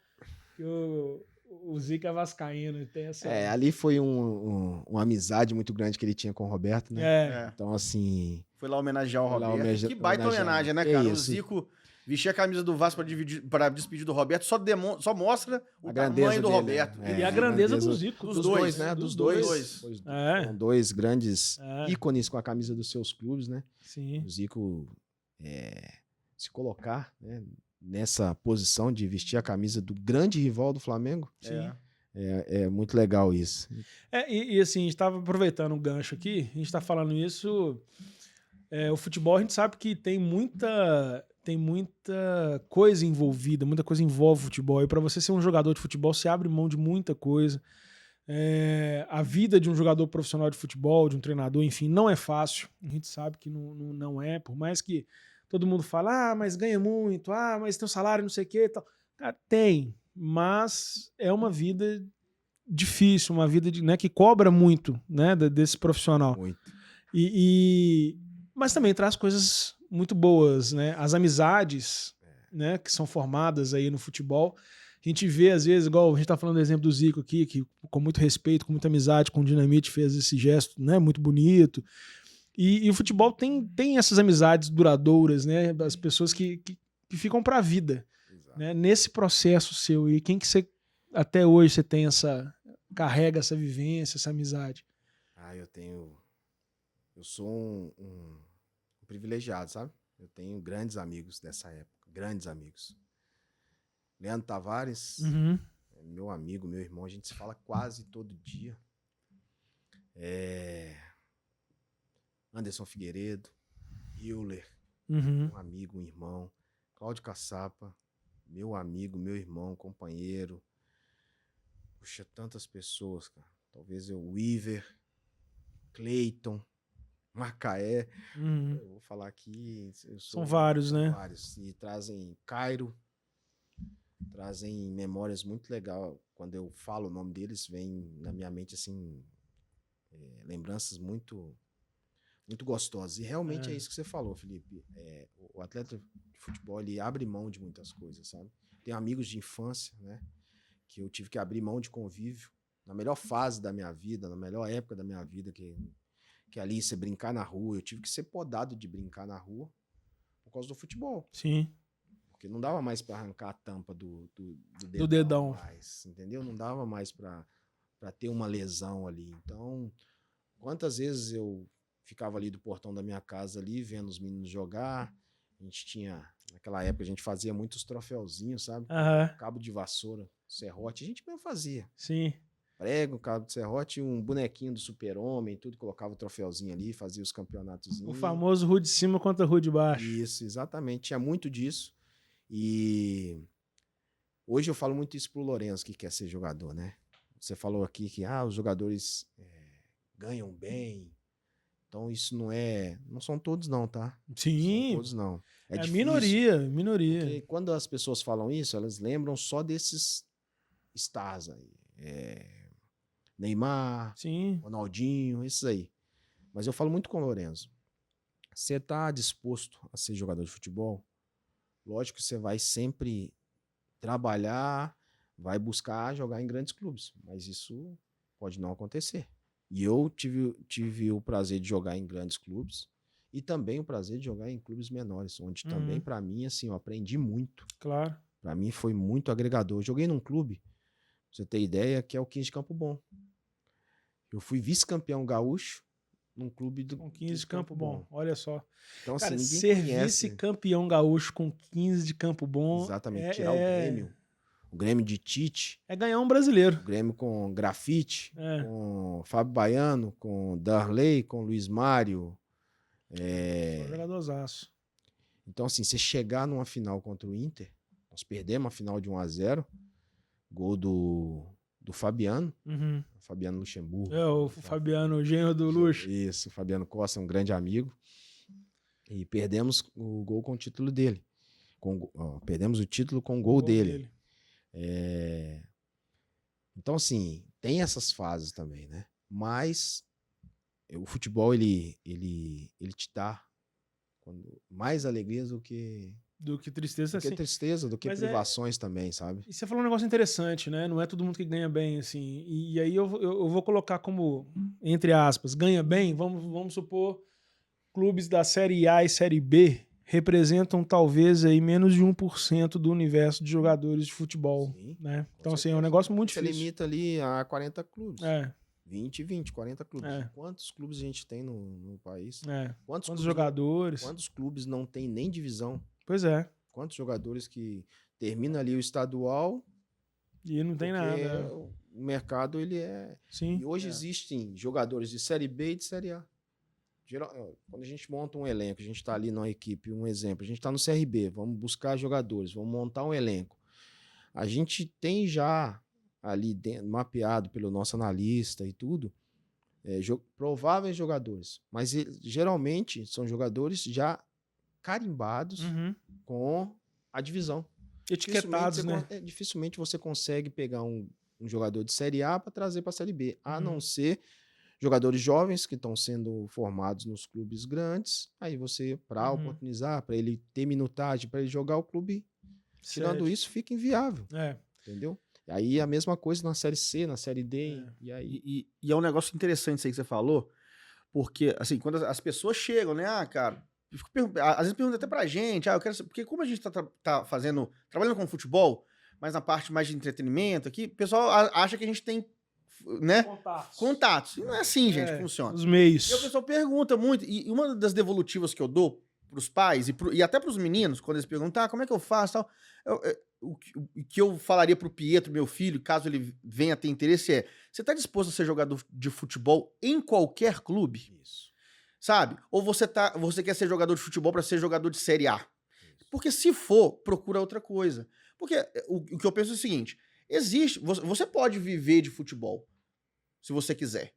Que o Zico é vascaíno. Tem essa... ali foi uma amizade muito grande que ele tinha com o Roberto, né? Então, assim... Foi lá homenagear o Roberto. Que baita homenagem, né, cara? O Zico... Vestir a camisa do Vasco para despedir do Roberto só mostra o tamanho do Roberto. E a grandeza do Zico. Dos dois, né? Dos dois. São dois grandes ícones com a camisa dos seus clubes, né? Sim. O Zico se colocar, né, nessa posição de vestir a camisa do grande rival do Flamengo, É muito legal isso. E assim, a gente estava aproveitando o gancho aqui, a gente está falando isso. O futebol, a gente sabe que tem muita coisa envolvida, muita coisa envolve o futebol. E para você ser um jogador de futebol, você abre mão de muita coisa. A vida de um jogador profissional de futebol, de um treinador, enfim, não é fácil. A gente sabe que não é, por mais que todo mundo fala, mas ganha muito, mas tem um salário, não sei o que e tal. Cara, tem, mas é uma vida difícil, uma vida né, que cobra muito, né, desse profissional. Muito. Mas também traz coisas muito boas, né? As amizades, né, que são formadas aí no futebol. A gente vê, às vezes, igual a gente tá falando do exemplo do Zico aqui, que com muito respeito, com muita amizade, com o Dinamite fez esse gesto, né, muito bonito. E o futebol tem essas amizades duradouras, né? As pessoas que ficam pra vida. Né? Nesse processo seu, e quem que você, até hoje, você tem carrega essa vivência, essa amizade? Eu sou um privilegiado, sabe? Eu tenho grandes amigos dessa época, grandes amigos. Leandro Tavares, meu amigo, meu irmão, a gente se fala quase todo dia. Anderson Figueiredo, Euler, um amigo, um irmão. Cláudio Caçapa, meu amigo, meu irmão, companheiro. Puxa, tantas pessoas, cara. Talvez o Weaver, Cleiton, Macaé. Eu vou falar aqui. São vários, né? Vários. E trazem Cairo, trazem memórias muito legais. Quando eu falo o nome deles, vem na minha mente assim lembranças muito muito gostosas. E realmente é isso que você falou, Felipe. O atleta de futebol, ele abre mão de muitas coisas, sabe? Tenho amigos de infância, né? Que eu tive que abrir mão de convívio na melhor fase da minha vida, na melhor época da minha vida, que ali você brincar na rua. Eu tive que ser podado de brincar na rua por causa do futebol. Sim. Porque não dava mais para arrancar a tampa do dedão. Mais, entendeu? Não dava mais para ter uma lesão ali. Então, quantas vezes eu ficava ali do portão da minha casa ali, vendo os meninos jogar. A gente tinha, naquela época, a gente fazia muitos troféuzinhos, sabe? Cabo de vassoura, serrote, a gente mesmo fazia. Sim. Prego, cabo de serrote, um bonequinho do Super-Homem, tudo, colocava o troféuzinho ali, fazia os campeonatos. O famoso rua de cima contra rua de baixo. Isso, exatamente. Tinha muito disso. E hoje eu falo muito isso pro Lourenço, que quer ser jogador, né? Você falou aqui que os jogadores ganham bem. Então isso não são todos não, tá? Sim. Não são todos não. É difícil, minoria. Porque quando as pessoas falam isso, elas lembram só desses stars aí. Neymar, sim, Ronaldinho, esses aí. Mas eu falo muito com o Lourenço. Você tá disposto a ser jogador de futebol? Lógico que você vai sempre trabalhar, vai buscar jogar em grandes clubes, mas isso pode não acontecer. E eu tive o prazer de jogar em grandes clubes e também o prazer de jogar em clubes menores, onde também, para mim, assim, eu aprendi muito. Claro. Para mim foi muito agregador. Eu joguei num clube, pra você ter ideia, que é o 15 de Campo Bom. Eu fui vice-campeão gaúcho num clube do com 15 de Campo Bom. Olha só. Então, cara, assim, ser vice-campeão gaúcho com 15 de Campo Bom. Exatamente, tirar o Grêmio. O Grêmio de Tite. É ganhar um brasileiro. O Grêmio com Grafite, com Fábio Baiano, com Darley, com Luiz Mário. Jogadorzaço. Então, assim, você chegar numa final contra o Inter, nós perdemos a final de 1-0, gol do Fabiano, Fabiano Luxemburgo. O Fabiano, o genro do Luxo. Isso, o Fabiano Costa, um grande amigo. E perdemos o gol com o título dele. Perdemos o título com o gol dele. Então, assim, tem essas fases também, né? Mas o futebol, ele te dá mais alegrias do que tristeza, do que tristeza, do que privações também, sabe? E você falou um negócio interessante, né? Não é todo mundo que ganha bem, assim. E aí eu vou colocar como, entre aspas, ganha bem, vamos supor, clubes da Série A e Série B representam talvez aí menos de 1% do universo de jogadores de futebol. Sim, né? Então, assim, é um negócio muito difícil. Você limita ali a 40 clubes. 20, 40 clubes. Quantos clubes a gente tem no país? Quantos jogadores? Quantos clubes não tem nem divisão? Pois é. Quantos jogadores que termina ali o estadual e não tem nada. o mercado, ele é... Sim. E hoje existem jogadores de Série B e de Série A. Quando a gente monta um elenco, a gente está ali numa equipe, um exemplo, a gente está no CRB, vamos buscar jogadores, vamos montar um elenco. A gente tem já ali dentro, mapeado pelo nosso analista e tudo, prováveis jogadores, mas geralmente são jogadores já carimbados com a divisão. Etiquetados, né? Dificilmente você consegue pegar um jogador de Série A para trazer para a Série B, a não ser jogadores jovens que estão sendo formados nos clubes grandes, aí você, para oportunizar, para ele ter minutagem, para ele jogar o clube, tirando isso, fica inviável. Entendeu? Aí a mesma coisa na Série C, na Série D. E é um negócio interessante isso aí que você falou, porque, assim, quando as pessoas chegam, né, cara, às vezes perguntam até pra gente, eu quero saber, porque como a gente tá trabalhando com futebol, mas na parte mais de entretenimento aqui, o pessoal acha que a gente tem, né, contatos. E não é assim, gente, que funciona. Os meios. E o pessoal pergunta muito, e uma das devolutivas que eu dou pros pais e até pros meninos, quando eles perguntam, como é que eu faço, tal, o que eu falaria pro Pietro, meu filho, caso ele venha ter interesse, você tá disposto a ser jogador de futebol em qualquer clube? Isso. Sabe? Ou você quer ser jogador de futebol para ser jogador de Série A? Porque se for, procura outra coisa. Porque o que eu penso é o seguinte, você pode viver de futebol, se você quiser.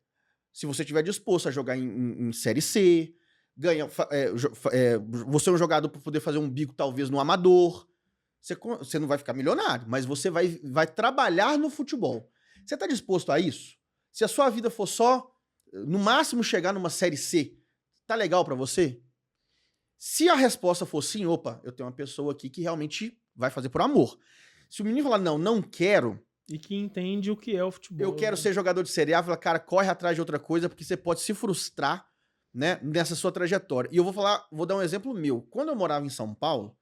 Se você estiver disposto a jogar em Série C, você é um jogador para poder fazer um bico talvez no amador, você não vai ficar milionário, mas você vai trabalhar no futebol. Você está disposto a isso? Se a sua vida for só, no máximo, chegar numa Série C, tá legal para você? Se a resposta for sim, opa, eu tenho uma pessoa aqui que realmente vai fazer por amor. Se o menino falar, não quero... E que entende o que é o futebol. Eu quero ser jogador de Série A, fala, cara, corre atrás de outra coisa, porque você pode se frustrar, né, nessa sua trajetória. E eu vou dar um exemplo meu. Quando eu morava em São Paulo,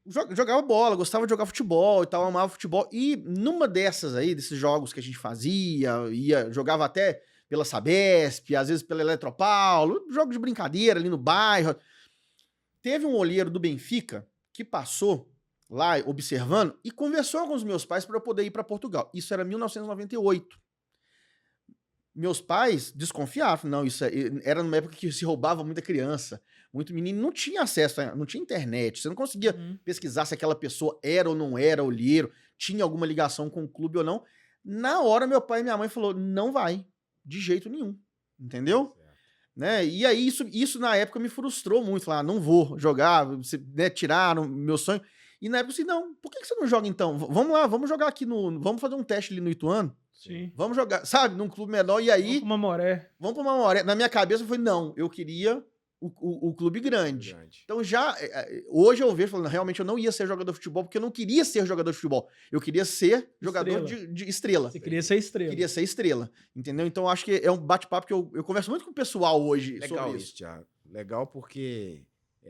jogava bola, gostava de jogar futebol e tal, amava futebol. E numa desses jogos que a gente fazia, jogava até pela Sabesp, às vezes pela Eletropaulo, jogo de brincadeira ali no bairro. Teve um olheiro do Benfica que passou lá observando e conversou com os meus pais para eu poder ir para Portugal. Isso era 1998. Meus pais desconfiavam, não, isso era numa época que se roubava muita criança, muito menino, não tinha acesso, não tinha internet, você não conseguia pesquisar se aquela pessoa era ou não era olheiro, tinha alguma ligação com o clube ou não. Na hora, meu pai e minha mãe falou, não vai, de jeito nenhum, entendeu? Né? E aí isso na época me frustrou muito, falar, não vou jogar, né, tiraram meu sonho. E na época eu disse, não, por que você não joga então? Vamos lá, vamos jogar aqui vamos fazer um teste ali no Ituano. Sim. Vamos jogar, sabe, num clube menor, e aí... Vamos pra uma Maré. Na minha cabeça foi, não, eu queria o clube grande. Então hoje eu vejo, falando, realmente eu não ia ser jogador de futebol, porque eu não queria ser jogador de futebol. Eu queria ser jogador de estrela. Você queria ser estrela. Queria ser estrela, entendeu? Então eu acho que é um bate-papo que eu converso muito com o pessoal hoje sobre isso. Thiago. Legal porque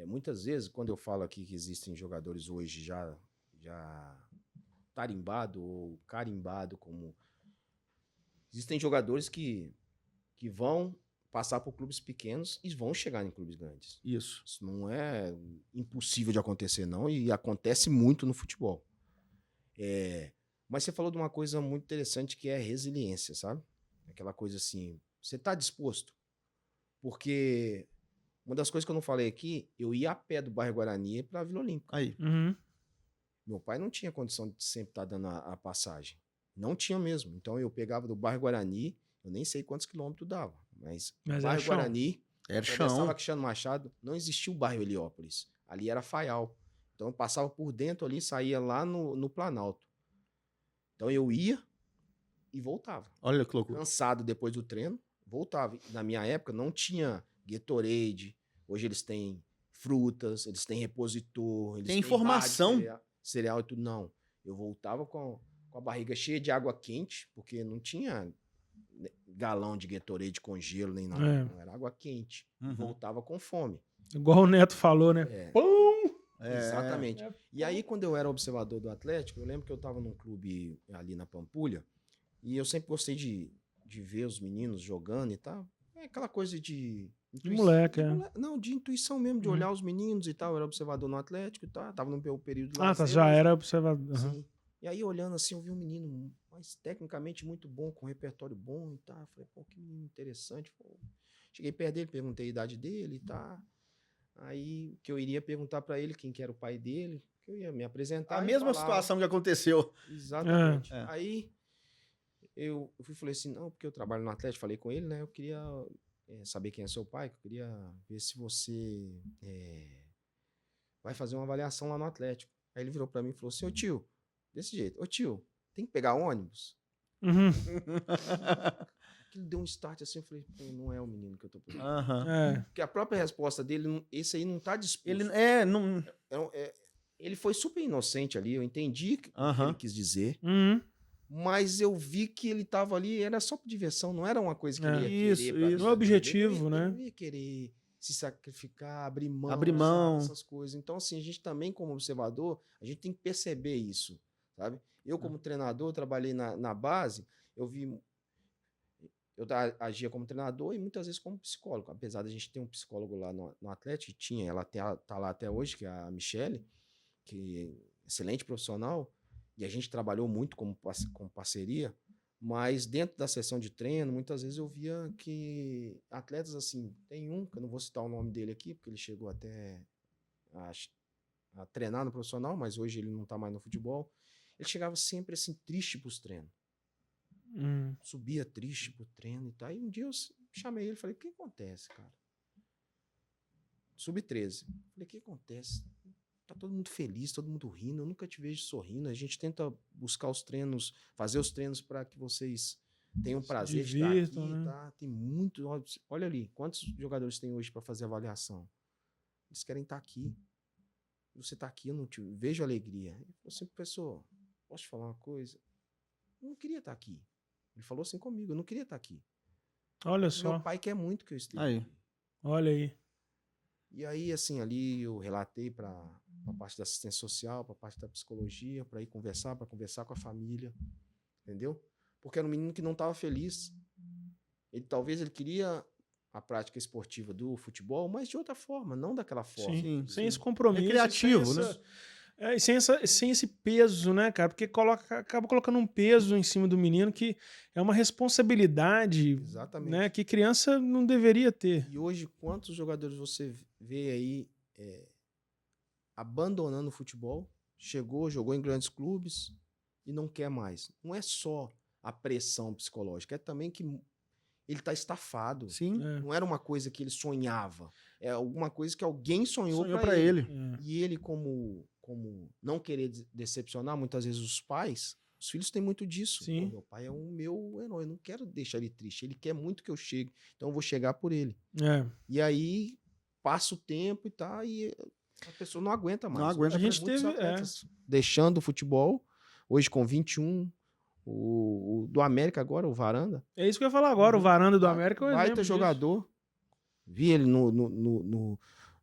muitas vezes, quando eu falo aqui que existem jogadores hoje já tarimbado ou carimbado como... Existem jogadores que vão passar por clubes pequenos e vão chegar em clubes grandes. Isso não é impossível de acontecer, não, e acontece muito no futebol. Mas você falou de uma coisa muito interessante que é a resiliência, sabe? Aquela coisa assim, você tá disposto? Porque uma das coisas que eu não falei aqui, eu ia a pé do bairro Guarani para a Vila Olímpica. Aí. Meu pai não tinha condição de sempre estar dando a passagem. Não tinha mesmo. Então eu pegava do bairro Guarani, eu nem sei quantos quilômetros dava, mas o bairro Guarani, era chão. chão. Cristiano Machado, não existia o bairro Heliópolis. Ali era Faial. Então eu passava por dentro ali, saía lá no Planalto. Então eu ia e voltava. Olha que loucura. Cansado depois do treino, voltava. Na minha época não tinha Gatorade. Hoje eles têm frutas, eles têm repositor, eles tem informação. Cereal e tudo. Não. Eu voltava com a barriga cheia de água quente, porque não tinha galão de Gatorade com gelo nem nada. Não, era água quente. Voltava com fome. Igual o Neto falou, né? Pum! Exatamente. E aí, quando eu era observador do Atlético, eu lembro que eu estava num clube ali na Pampulha, e eu sempre gostei de ver os meninos jogando e tal. É aquela coisa de moleque, Não, de intuição mesmo, de olhar os meninos e tal. Eu era observador no Atlético e tal. Tava no meu período lá. Já era observador. Sim. E aí, olhando assim, eu vi um menino, mas tecnicamente muito bom, com repertório bom e tá. Falei, pô, que menino interessante. Pô. Cheguei perto dele, perguntei a idade dele e tá. Aí, que eu iria perguntar pra ele quem que era o pai dele, que eu ia me apresentar. A e mesma falar. situação que aconteceu. Exatamente. É. Aí, eu fui falei assim, não, porque eu trabalho no Atlético, falei com ele, né? Eu queria saber quem é seu pai, que eu queria ver se você vai fazer uma avaliação lá no Atlético. Aí ele virou pra mim e falou assim, ô tio, desse jeito, ô tio, tem que pegar ônibus? Uhum. Aquilo deu um start assim, eu falei, pô, não é o menino que eu tô procurando. É. Porque a própria resposta dele, esse aí não tá disposto. Ele não. Ele foi super inocente ali, eu entendi o que ele quis dizer, Uhum. mas eu vi que ele tava ali, era só por diversão, não era uma coisa que ele ia Isso, querer. pra isso. vida Não é objetivo, dele. Ele né? não ia querer se sacrificar, abrir mão, Abrir sabe, mão. essas coisas. Então, assim, a gente também, como observador, a gente tem que perceber isso, sabe? Eu, como treinador, trabalhei na base, eu agia como treinador e muitas vezes como psicólogo. Apesar da gente ter um psicólogo lá no Atlético, ela tá lá até hoje, que é a Michele, que é excelente profissional, e a gente trabalhou muito como parceria, mas dentro da sessão de treino, muitas vezes eu via que atletas, assim, tem um, que eu não vou citar o nome dele aqui, porque ele chegou até a treinar no profissional, mas hoje ele não tá mais no futebol, ele chegava sempre, assim, triste pros treinos. Subia triste pro treino e tal. E um dia eu chamei ele e falei, o que acontece, cara? Sub-13. Falei, o que acontece? Tá todo mundo feliz, todo mundo rindo, eu nunca te vejo sorrindo. A gente tenta buscar os treinos, fazer os treinos para que vocês tenham prazer de estar aqui, né? tá? Tem muito... Olha ali, quantos jogadores tem hoje para fazer avaliação? Eles querem estar aqui. Você tá aqui, eu não te vejo alegria. Ele falou assim, professor, posso te falar uma coisa? Eu não queria estar aqui. Ele falou assim comigo, eu não queria estar aqui. Olha só. Meu pai quer muito que eu esteja Aí. aqui. Olha aí. E aí, assim, ali eu relatei para a parte da assistência social, para a parte da psicologia, para conversar com a família, entendeu? Porque era um menino que não estava feliz. Talvez ele queria a prática esportiva do futebol, mas de outra forma, não daquela forma. Sim. Sim. Sem esse compromisso. Recreativo, sem né? sem esse peso, né, cara? Porque acaba colocando um peso em cima do menino que é uma responsabilidade, Exatamente. né, que criança não deveria ter. E hoje, quantos jogadores você vê aí abandonando o futebol, jogou em grandes clubes e não quer mais? Não é só a pressão psicológica, é também que ele está estafado. Sim. Não era uma coisa que ele sonhava, é alguma coisa que alguém sonhou Sonhou para pra ele. E ele, como não querer decepcionar muitas vezes os pais, os filhos têm muito disso. Sim. Pô, meu pai é o meu herói, eu não quero deixar ele triste, ele quer muito que eu chegue, então eu vou chegar por ele. E aí passa o tempo e tá, e a pessoa não aguenta mais. Não aguenta. A gente Muitos teve... atletas deixando o futebol, hoje com 21, o do América agora, o Varanda. É isso que eu ia falar agora, o Varanda do América é um exemplo Baita disso. jogador. Vi ele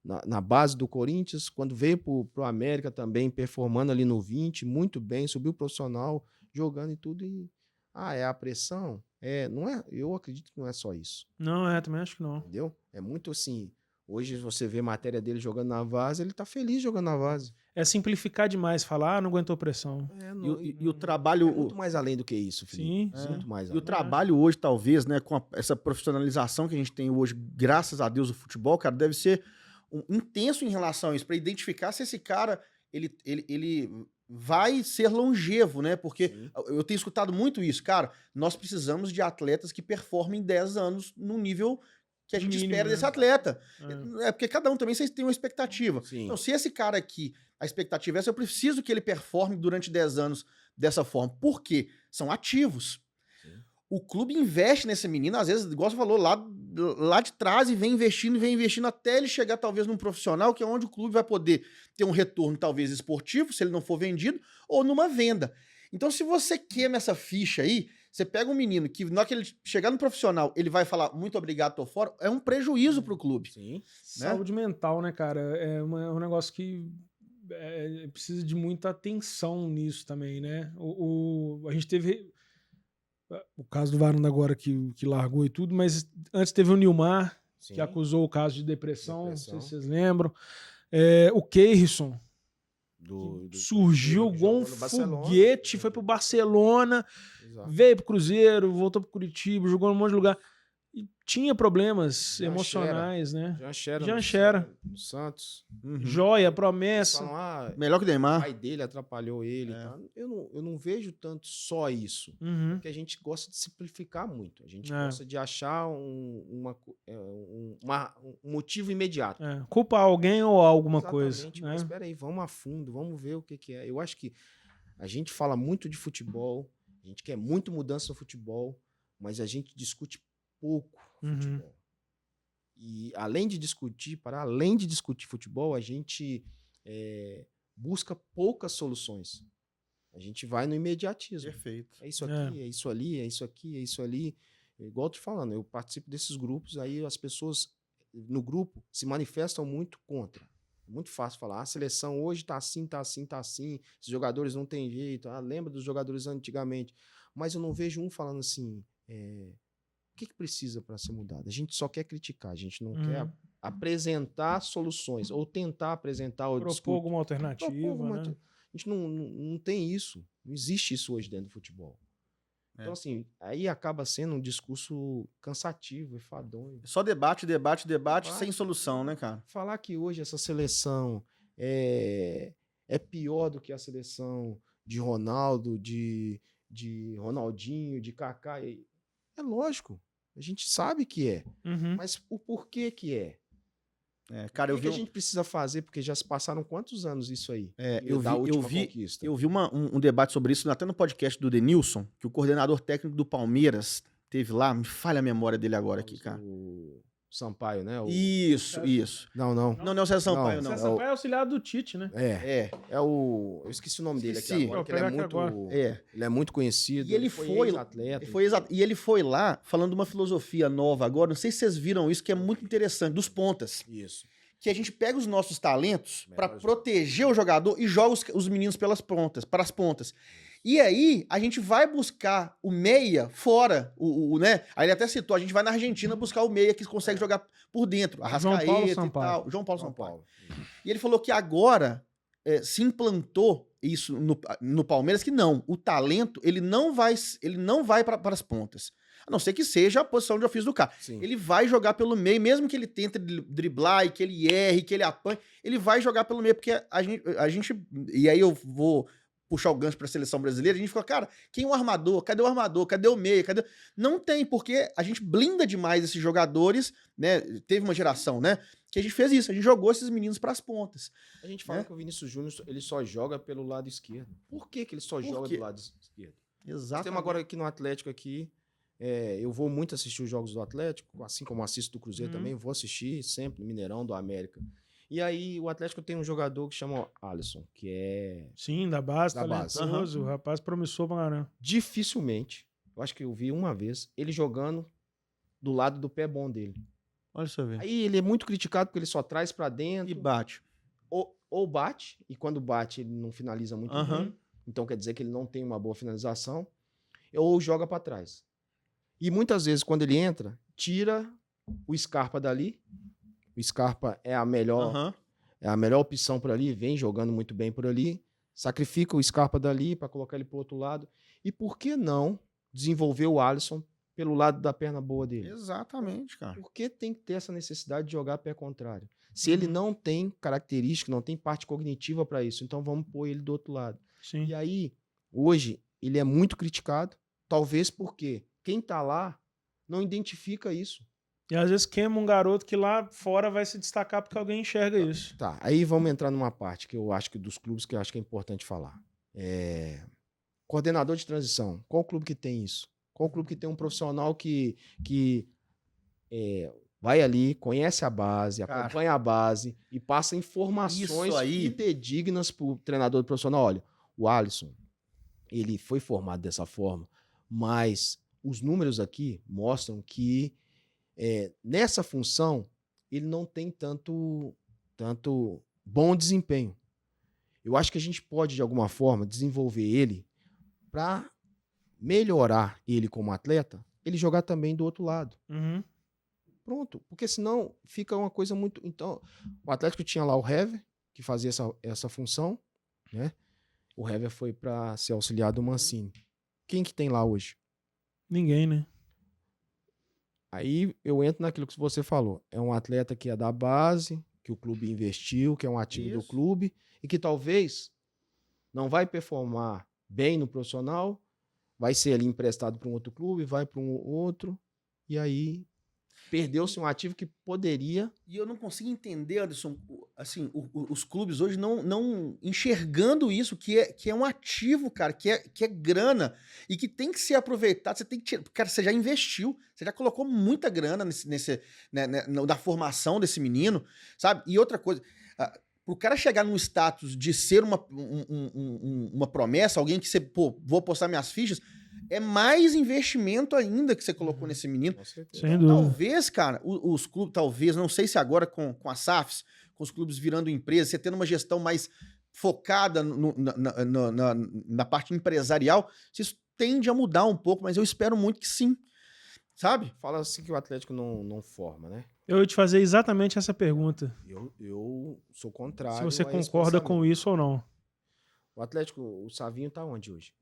na base do Corinthians, quando veio pro América também, performando ali no 20, muito bem, subiu profissional, jogando e tudo. É a pressão? Não é, eu acredito que não é só isso. Não, também acho que não. Entendeu? É muito assim, hoje você vê matéria dele jogando na Várzea, ele tá feliz jogando na Várzea. É simplificar demais, falar, não aguentou pressão. E o trabalho... É muito mais além do que isso, Felipe. Sim. Muito mais E além. o trabalho hoje, talvez, né, com essa profissionalização que a gente tem hoje, graças a Deus, o futebol, cara, deve ser intenso em relação a isso, para identificar se esse cara, ele vai ser longevo, né? Porque Sim. eu tenho escutado muito isso. Cara, nós precisamos de atletas que performem 10 anos no nível que a gente Mínimo, espera né? desse atleta. É porque cada um também tem uma expectativa. Sim. Então, se esse cara aqui, a expectativa é essa, eu preciso que ele performe durante 10 anos dessa forma. Por quê? São ativos. Sim. O clube investe nesse menino, às vezes, igual você falou, lá de trás e vem investindo até ele chegar talvez num profissional, que é onde o clube vai poder ter um retorno talvez esportivo, se ele não for vendido, ou numa venda. Então, se você queima essa ficha aí, você pega um menino que, na hora que ele chegar no profissional, ele vai falar muito obrigado, tô fora, é um prejuízo pro clube. Sim. Saúde mental, né, cara? É um negócio que precisa de muita atenção nisso também, né? A gente teve o caso do Varanda agora que largou e tudo, mas antes teve o Nilmar, Sim. que acusou o caso de depressão, não sei se vocês lembram. O Keirson, Surgiu igual um jogou no Barcelona, foguete, foi pro Barcelona, Exato. veio pro Cruzeiro, voltou pro Curitiba, jogou em um monte de lugar. E tinha problemas Jean emocionais, né? Jean Xera. no Santos. Joia, Eles promessa. falam, Melhor que o o Neymar. pai dele atrapalhou ele. É. Tá? Eu não vejo tanto só isso. Uhum. Porque a gente gosta de simplificar muito. A gente É. gosta de achar um motivo imediato. É, culpar alguém ou alguma coisa. Exatamente, Né? mas espera aí, vamos a fundo, vamos ver o que é. Eu acho que a gente fala muito de futebol, a gente quer muito mudança no futebol, mas a gente discute pouco futebol. E além de discutir futebol, a gente busca poucas soluções. A gente vai no imediatismo. Perfeito. É isso aqui, é isso ali, é isso aqui, é isso ali. Igual eu tô falando, eu participo desses grupos, aí as pessoas no grupo se manifestam muito contra. É muito fácil falar, a seleção hoje tá assim, tá assim, tá assim, esses jogadores não tem jeito, lembra dos jogadores antigamente. Mas eu não vejo um falando assim, o que precisa para ser mudado? A gente só quer criticar, a gente não quer apresentar soluções, ou tentar apresentar ou propor alguma alternativa, né? A gente não tem isso. Não existe isso hoje dentro do futebol. Então, assim, aí acaba sendo um discurso cansativo, enfadonho. Só debate, sem solução, né, cara? Falar que hoje essa seleção é pior do que a seleção de Ronaldo, de Ronaldinho, de Kaká. É lógico. A gente sabe que é. Mas o porquê que é? Cara, o que a gente precisa fazer? Porque já se passaram quantos anos isso aí? Eu vi um debate sobre isso até no podcast do Denilson, que o coordenador técnico do Palmeiras teve lá, me falha a memória dele agora aqui, cara. O Sampaio, né? Isso. Não. Não é o César Sampaio, não. O César Sampaio é auxiliar do Tite, né? Eu esqueci o nome dele aqui agora, porque ele é muito conhecido. E ele foi atleta. E ele foi lá falando de uma filosofia nova agora, não sei se vocês viram isso, que é muito interessante, dos pontas. Isso. Que a gente pega os nossos talentos para proteger o jogador e joga os meninos para as pontas. E aí, a gente vai buscar o meia fora, né? Aí ele até citou, a gente vai na Argentina buscar o meia que consegue jogar por dentro, Arrascaeta e tal. João Paulo Sampaio. E ele falou que agora se implantou isso no Palmeiras, que não, o talento, ele não vai para as pontas. A não ser que seja a posição de ofício do cara. Sim. Ele vai jogar pelo meio, mesmo que ele tente driblar e que ele erre, que ele apanhe, ele vai jogar pelo meio, porque a gente e aí eu vou puxar o gancho para a seleção brasileira, a gente fala, cara, quem é o armador? Cadê o armador? Cadê o meia? Não tem, porque a gente blinda demais esses jogadores, né? Teve uma geração, né? Que a gente fez isso, a gente jogou esses meninos para as pontas. A gente fala que o Vinícius Júnior, ele só joga pelo lado esquerdo. Por que ele só joga do lado esquerdo? Exato. Temos agora aqui no Atlético aqui, eu vou muito assistir os jogos do Atlético, assim como assisto do Cruzeiro também, vou assistir sempre, no Mineirão, do América. E aí o Atlético tem um jogador que chama Alisson, que é... Sim, da base, talentoso, o rapaz promissor pra caramba. Dificilmente, eu acho que eu vi uma vez, ele jogando do lado do pé bom dele. Olha só ver. Aí ele é muito criticado porque ele só traz pra dentro. E bate. Ou bate, e quando bate ele não finaliza muito bem. Então quer dizer que ele não tem uma boa finalização. Ou joga pra trás. E muitas vezes quando ele entra, tira o Scarpa dali. O Scarpa é a melhor opção por ali, vem jogando muito bem por ali. Sacrifica o Scarpa dali para colocar ele pro outro lado. E por que não desenvolver o Alisson pelo lado da perna boa dele? Exatamente, cara. Por que tem que ter essa necessidade de jogar pé contrário? Se ele não tem característica, não tem parte cognitiva para isso, então vamos pôr ele do outro lado. Sim. E aí, hoje, ele é muito criticado, talvez porque quem tá lá não identifica isso. E às vezes queima um garoto que lá fora vai se destacar porque alguém enxerga isso. Tá, aí vamos entrar numa parte que eu acho que dos clubes que eu acho que é importante falar. Coordenador de transição. Qual clube que tem isso? Qual clube que tem um profissional que vai ali, conhece a base, acompanha a base e passa informações fidedignas pro treinador profissional? Olha, o Alisson, ele foi formado dessa forma, mas os números aqui mostram que nessa função ele não tem tanto bom desempenho. Eu acho que a gente pode, de alguma forma, desenvolver ele para melhorar ele como atleta, ele jogar também do outro lado. Pronto, porque senão fica uma coisa muito... Então, o Atlético tinha lá o Hever, que fazia essa função, né? O Hever foi para ser auxiliar do Mancini. Quem que tem lá hoje? Ninguém, né? Aí eu entro naquilo que você falou. É um atleta que é da base, que o clube investiu, que é um ativo do Isso. clube e que talvez não vai performar bem no profissional, vai ser ali emprestado para um outro clube, vai para um outro, e aí perdeu-se um ativo que poderia... E eu não consigo entender, Anderson, assim, os clubes hoje não enxergando isso, que é um ativo, cara, que é grana e que tem que ser aproveitado. Você tem que tirar, cara, você já investiu, você já colocou muita grana na formação desse menino, sabe? E outra coisa, pro cara chegar num status de ser uma promessa, alguém que você, pô, vou apostar minhas fichas, é mais investimento ainda que você colocou nesse menino. Com certeza. Sem dúvida. Talvez, cara, os clubes, talvez, não sei se agora com a SAFs, com os clubes virando empresa, você tendo uma gestão mais focada na parte empresarial, se isso tende a mudar um pouco, mas eu espero muito que sim, sabe? Fala assim que o Atlético não forma, né? Eu ia te fazer exatamente essa pergunta. Eu sou contrário. Se você a esse concorda com pensamento. isso ou não. O Atlético, o Savinho tá onde hoje?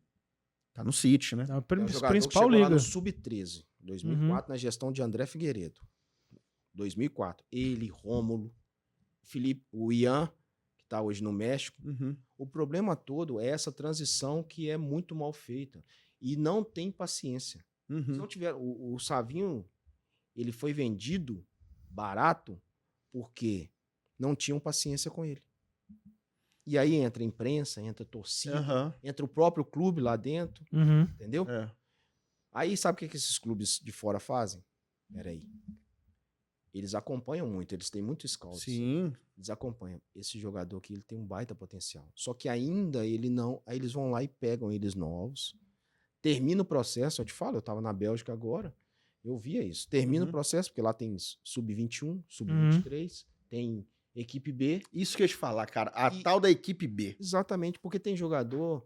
Tá no City, né? É a É um jogador que principal chegou lá liga. no Sub-13, 2004, na gestão de André Figueiredo. 2004. Ele, Rômulo, Felipe, o Ian, que tá hoje no México. Uhum. O problema todo é essa transição que é muito mal feita e não tem paciência. Se Uhum. não tiver, o Savinho, ele foi vendido barato porque não tinham paciência com ele. E aí entra a imprensa, entra a torcida, Aham. entra o próprio clube lá dentro, Uhum. entendeu? É. Aí sabe o que esses clubes de fora fazem? Peraí. Eles acompanham muito, eles têm muito scout. Sim. Eles acompanham. Esse jogador aqui, ele tem um baita potencial. Só que ainda ele não... Aí eles vão lá e pegam eles novos. Termina o processo, eu te falo, eu tava na Bélgica agora, eu via isso. Termina o processo, porque lá tem sub-21, sub-23, tem equipe B. Isso que eu ia te falar, cara. A E- tal da equipe B. Exatamente, porque tem jogador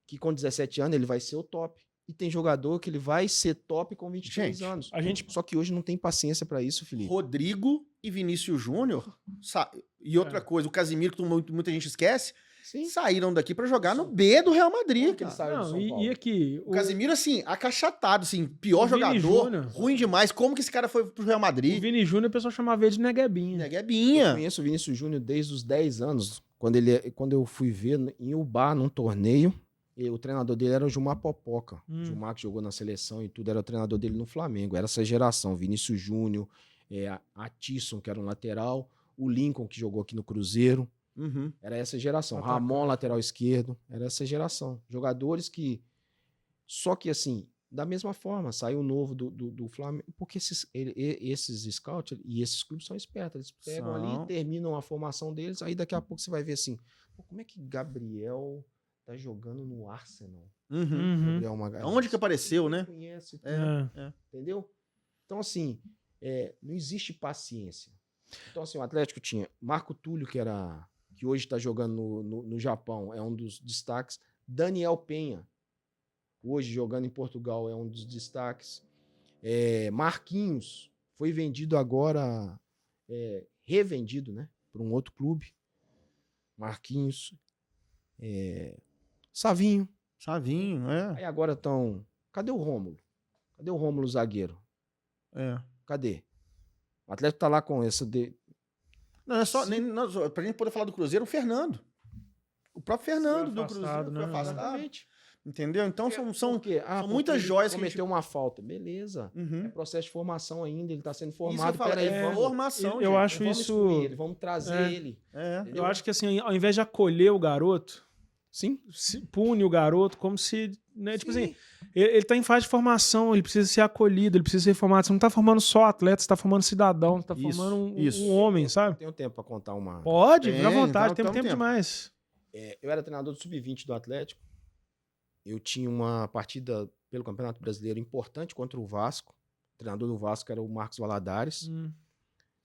que com 17 anos ele vai ser o top. E tem jogador que ele vai ser top com 23 Gente, anos. A gente Só que hoje não tem paciência pra isso, Felipe. Rodrigo e Vinícius Júnior. E outra coisa, o Casimiro, que muita gente esquece, Sim. saíram daqui pra jogar no B do Real Madrid, Como que ele cara. saiu do Não, São Paulo? e aqui, O Casimiro, assim, acachatado, assim, pior O Vini jogador, Júnior. ruim demais. Como que esse cara foi pro Real o Madrid? Vini Júnior, o pessoal chamava ele de Neguebinha. Eu Neguebinha. conheço o Vinícius Júnior desde os 10 anos, quando eu fui ver em Ubá, num torneio, e o treinador dele era o Gilmar Popoca. O Gilmar que jogou na seleção e tudo, era o treinador dele no Flamengo. Era essa geração, Vinícius Júnior, a Tisson, que era um lateral, o Lincoln, que jogou aqui no Cruzeiro. Uhum. Era essa geração. Atacante. Ramon, lateral esquerdo. Era essa geração. Jogadores que... Só que, assim, da mesma forma, saiu novo do Flamengo. Porque esses scouts e esses clubes são espertos. Eles pegam São. ali, terminam a formação deles, aí daqui a pouco você vai ver assim, pô, como é que Gabriel tá jogando no Arsenal? Uhum. Uhum. Gabriel Magalhães. Onde que apareceu, né? Conhece, É. entendeu? Então, assim, não existe paciência. Então, assim, o Atlético tinha Marco Túlio, que hoje está jogando no Japão, é um dos destaques. Daniel Penha, hoje jogando em Portugal, é um dos destaques. Marquinhos, foi vendido agora, revendido, né, para um outro clube. Marquinhos. Savinho. Savinho, é. Aí agora estão... Cadê o Rômulo? Cadê o Rômulo zagueiro? É. Cadê? O Atlético tá lá com essa... Não, é só. Pra gente poder falar do Cruzeiro, o Fernando. O próprio Fernando do afastado, Cruzeiro né? foi afastado. Exatamente. Entendeu? Então são Por quê? são Porque muitas ele joias que a cometeu gente... uma falta. Beleza. Uhum. É processo de formação ainda, ele tá sendo Isso que eu formado. falo, Peraí, é vamos... formação, eu gente. acho Vamos isso- excluir ele, vamos trazer É. ele. É. Entendeu? Eu acho que assim, ao invés de acolher o garoto, Sim. pune o garoto como se, né, tipo Sim. assim, ele tá em fase de formação, ele precisa ser acolhido, ele precisa ser formado. Você não tá formando só atleta, você tá formando cidadão, você tá Isso, formando isso. um homem, sabe? Tenho tempo pra contar uma... Pode, fica à Tem, vontade, então tem tempo tempo. demais. Eu era treinador do Sub-20 do Atlético. Eu tinha uma partida pelo Campeonato Brasileiro importante contra o Vasco. O treinador do Vasco era o Marcos Valadares.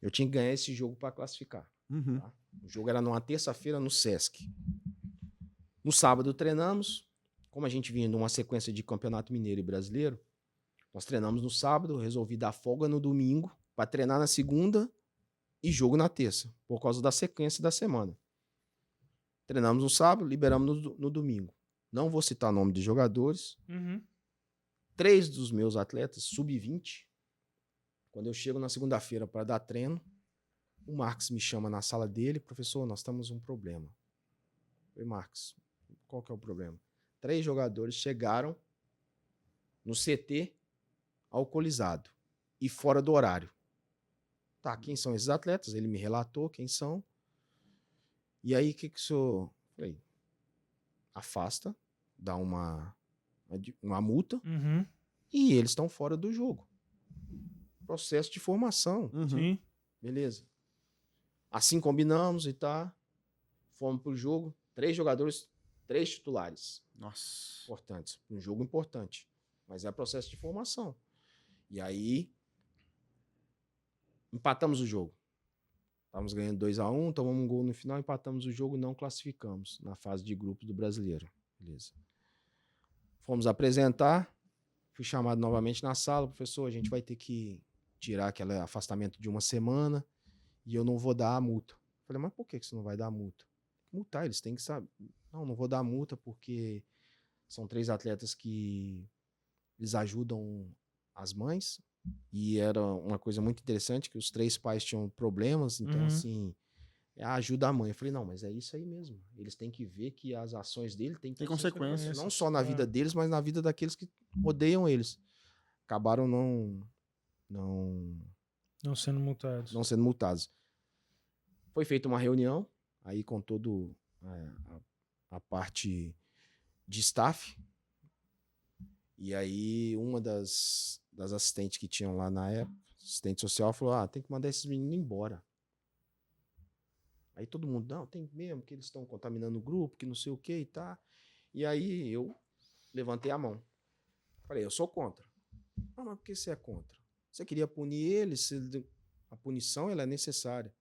Eu tinha que ganhar esse jogo para classificar. Uhum. Tá? O jogo era numa terça-feira no Sesc. No sábado treinamos. Como a gente vinha numa sequência de Campeonato Mineiro e Brasileiro, nós treinamos no sábado, resolvi dar folga no domingo para treinar na segunda e jogo na terça, por causa da sequência da semana. Treinamos no sábado, liberamos no domingo. Não vou citar nome de jogadores. 3 dos meus atletas, sub-20, quando eu chego na segunda-feira para dar treino, o Marcos me chama na sala dele, professor, nós temos um problema. Eu falei, Marcos, qual que é o problema? 3 jogadores chegaram no CT alcoolizado e fora do horário. Tá, quem são esses atletas? Ele me relatou quem são. E aí, o que o senhor... Falei, afasta, dá uma multa e eles estão fora do jogo. Processo de formação. Sim. Beleza. Assim combinamos e tá. Fomos pro jogo. 3 jogadores, 3 titulares. Nossa. Importantes. Um jogo importante. Mas é processo de formação. E aí, empatamos o jogo. Estávamos ganhando 2-1, tomamos um gol no final, empatamos o jogo, não classificamos na fase de grupo do Brasileiro. Beleza. Fomos apresentar, fui chamado novamente na sala, professor, a gente vai ter que tirar aquele afastamento de 1 semana e eu não vou dar a multa. Falei, mas por que você não vai dar a multa? Multar, eles têm que saber. Não vou dar a multa porque são 3 atletas que eles ajudam as mães. E era uma coisa muito interessante, que os 3 pais tinham problemas, então assim, ajuda a mãe. Eu falei, não, mas é isso aí mesmo. Eles têm que ver que as ações dele têm Tem consequências. não só na vida deles, mas na vida daqueles que odeiam eles. Acabaram Não sendo multados. não sendo multados. Foi feita uma reunião, aí com todo a parte de staff. E aí uma das assistentes que tinham lá na época, assistente social, falou, tem que mandar esses meninos embora. Aí todo mundo, não, tem mesmo, que eles estão contaminando o grupo, que não sei o que e tá. E aí eu levantei a mão. Falei, eu sou contra. Mas por que você é contra? Você queria punir eles, a punição ela é necessária.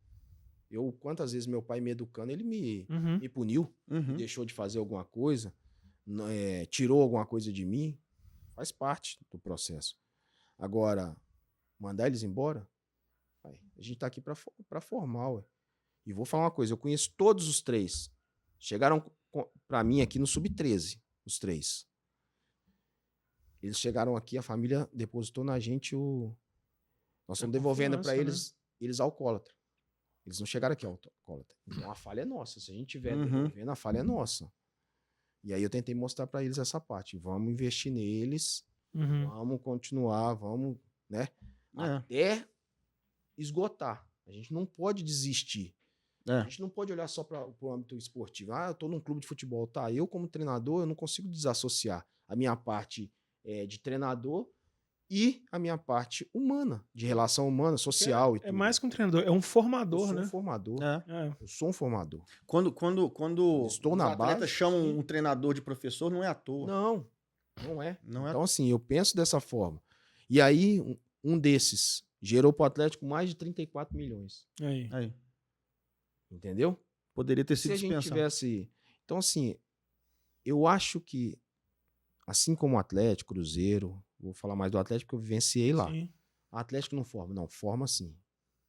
Quantas vezes meu pai me educando, ele me puniu, deixou de fazer alguma coisa, tirou alguma coisa de mim, faz parte do processo. Agora, mandar eles embora, a gente tá aqui para formar, ué. E vou falar uma coisa, eu conheço todos os 3. Chegaram para mim aqui no Sub-13, os 3. Eles chegaram aqui, a família depositou na gente nós estamos devolvendo para eles alcoólatra. Eles não chegaram aqui alcoólatra. Então a falha é nossa. Se a gente tiver devolvendo, a falha é nossa. E aí eu tentei mostrar para eles essa parte. Vamos investir neles, vamos continuar, vamos, né? Até esgotar. A gente não pode desistir. A gente não pode olhar só para o âmbito esportivo. Eu estou num clube de futebol, tá? Eu, como treinador, eu não consigo desassociar a minha parte de treinador e a minha parte humana, de relação humana, social e tudo. É mais que um treinador, é um formador, né? Eu sou um formador. Eu sou um formador. Quando estou os na atletas base, chamam um treinador de professor, não é à toa. Não é. Não é. Então, assim, eu penso dessa forma. E aí, um desses gerou para o Atlético mais de 34 milhões. Aí. Entendeu? Poderia ter sido Se a gente dispensado. tivesse... Então, assim, eu acho que, assim como o Atlético, Cruzeiro, vou falar mais do Atlético porque eu vivenciei lá. Sim. O Atlético não forma. Não, forma sim.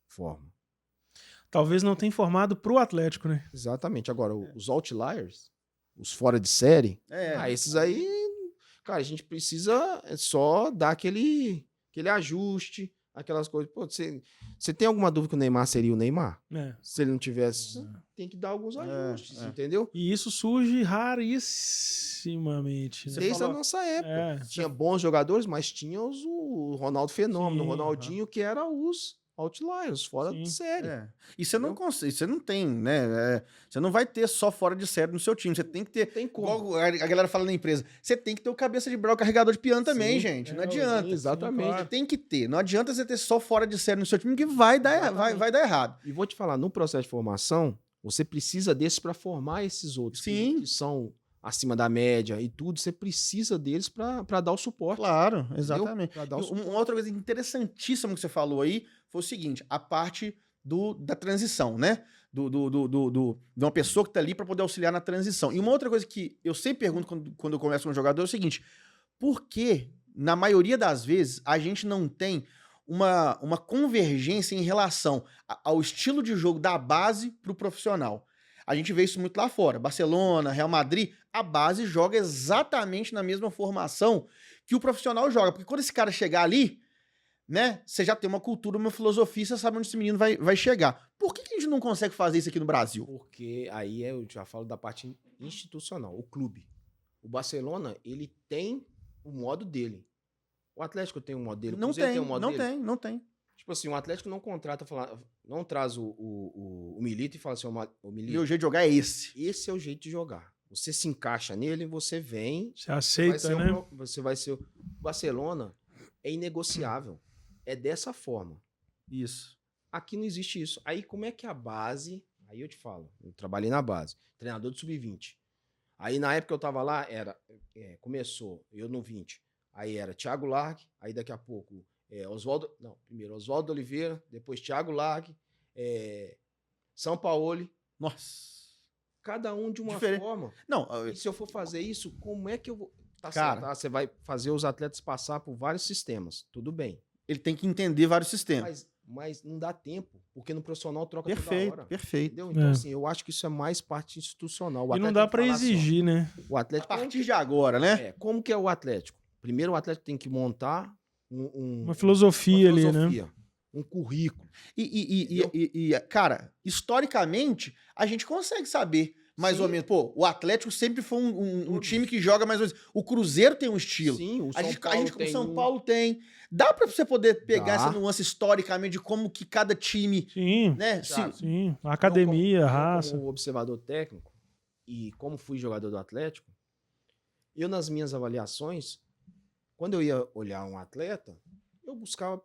Forma. Talvez não tenha formado pro Atlético, né? Exatamente. Agora, os outliers, os fora de série, esses aí, cara, a gente precisa só dar aquele ajuste, aquelas coisas. Pô, você tem alguma dúvida que o Neymar seria o Neymar? Se ele não tivesse, tem que dar alguns ajustes, entendeu? E isso surge rarissimamente. Né? Desde a nossa época. Tinha bons jogadores, mas tinha o Ronaldo Fenômeno, o Ronaldinho, que era os outliers, fora de série. E você não consegue, você não tem, né? Você não vai ter só fora de série no seu time. Você tem que ter. Tem como. Igual a galera fala na empresa. Você tem que ter o cabeça de brau carregador de piano também, gente. Não adianta. Exatamente. Você tem que ter. Não adianta você ter só fora de série no seu time, que vai dar errado. E vou te falar, no processo de formação, você precisa desses para formar esses outros que são acima da média e tudo. Você precisa deles para dar o suporte. Claro, exatamente. Uma outra coisa interessantíssima que você falou aí foi o seguinte, a parte da transição, né? De uma pessoa que tá ali para poder auxiliar na transição. E uma outra coisa que eu sempre pergunto quando eu converso com um jogador é o seguinte, por que, na maioria das vezes, a gente não tem uma convergência em relação ao estilo de jogo da base pro profissional? A gente vê isso muito lá fora. Barcelona, Real Madrid, a base joga exatamente na mesma formação que o profissional joga. Porque quando esse cara chegar ali, né, você já tem uma cultura, uma filosofia, você sabe onde esse menino vai chegar. Por que a gente não consegue fazer isso aqui no Brasil? Porque aí eu já falo da parte institucional, o clube. O Barcelona, ele tem o modo dele. O Atlético tem um modo dele. Não tem, não tem. Tipo assim, o Atlético não contrata, não traz o Milito e fala assim, o Milito, Meu jeito de jogar é esse. esse é o jeito de jogar. Você se encaixa nele, você vem... Você aceita, né? Você vai ser... O Barcelona é inegociável. É dessa forma. Isso. Aqui não existe isso. Aí como é que a base... Aí eu te falo, eu trabalhei na base. Treinador de sub-20. Aí na época que eu tava lá, começou, eu no 20. Aí era Thiago Largue, aí daqui a pouco primeiro Oswaldo Oliveira, depois Thiago Largue, Sampaoli. Nossa. Cada um de uma forma. Não, e se eu for fazer isso, como é que eu vou... Tá cara, certo, você vai fazer os atletas passar por vários sistemas, tudo bem. Ele tem que entender vários sistemas. Mas não dá tempo, porque no profissional troca perfeito, toda hora. Perfeito. Entendeu? Então, assim, eu acho que isso é mais parte institucional. E não dá pra exigir, né? O Atlético, a partir de agora, né? Como que é o Atlético? Primeiro, o Atlético tem que montar uma filosofia ali, né? Um currículo. Cara, historicamente, a gente consegue saber mais ou menos. Pô, o Atlético sempre foi um time que joga mais ou menos. O Cruzeiro tem um estilo. Sim, o São Paulo tem. Dá pra você poder pegar essa nuance historicamente de como que cada time... Sim, né? Sim. A academia, a raça. Como observador técnico e como fui jogador do Atlético, eu nas minhas avaliações, quando eu ia olhar um atleta, eu buscava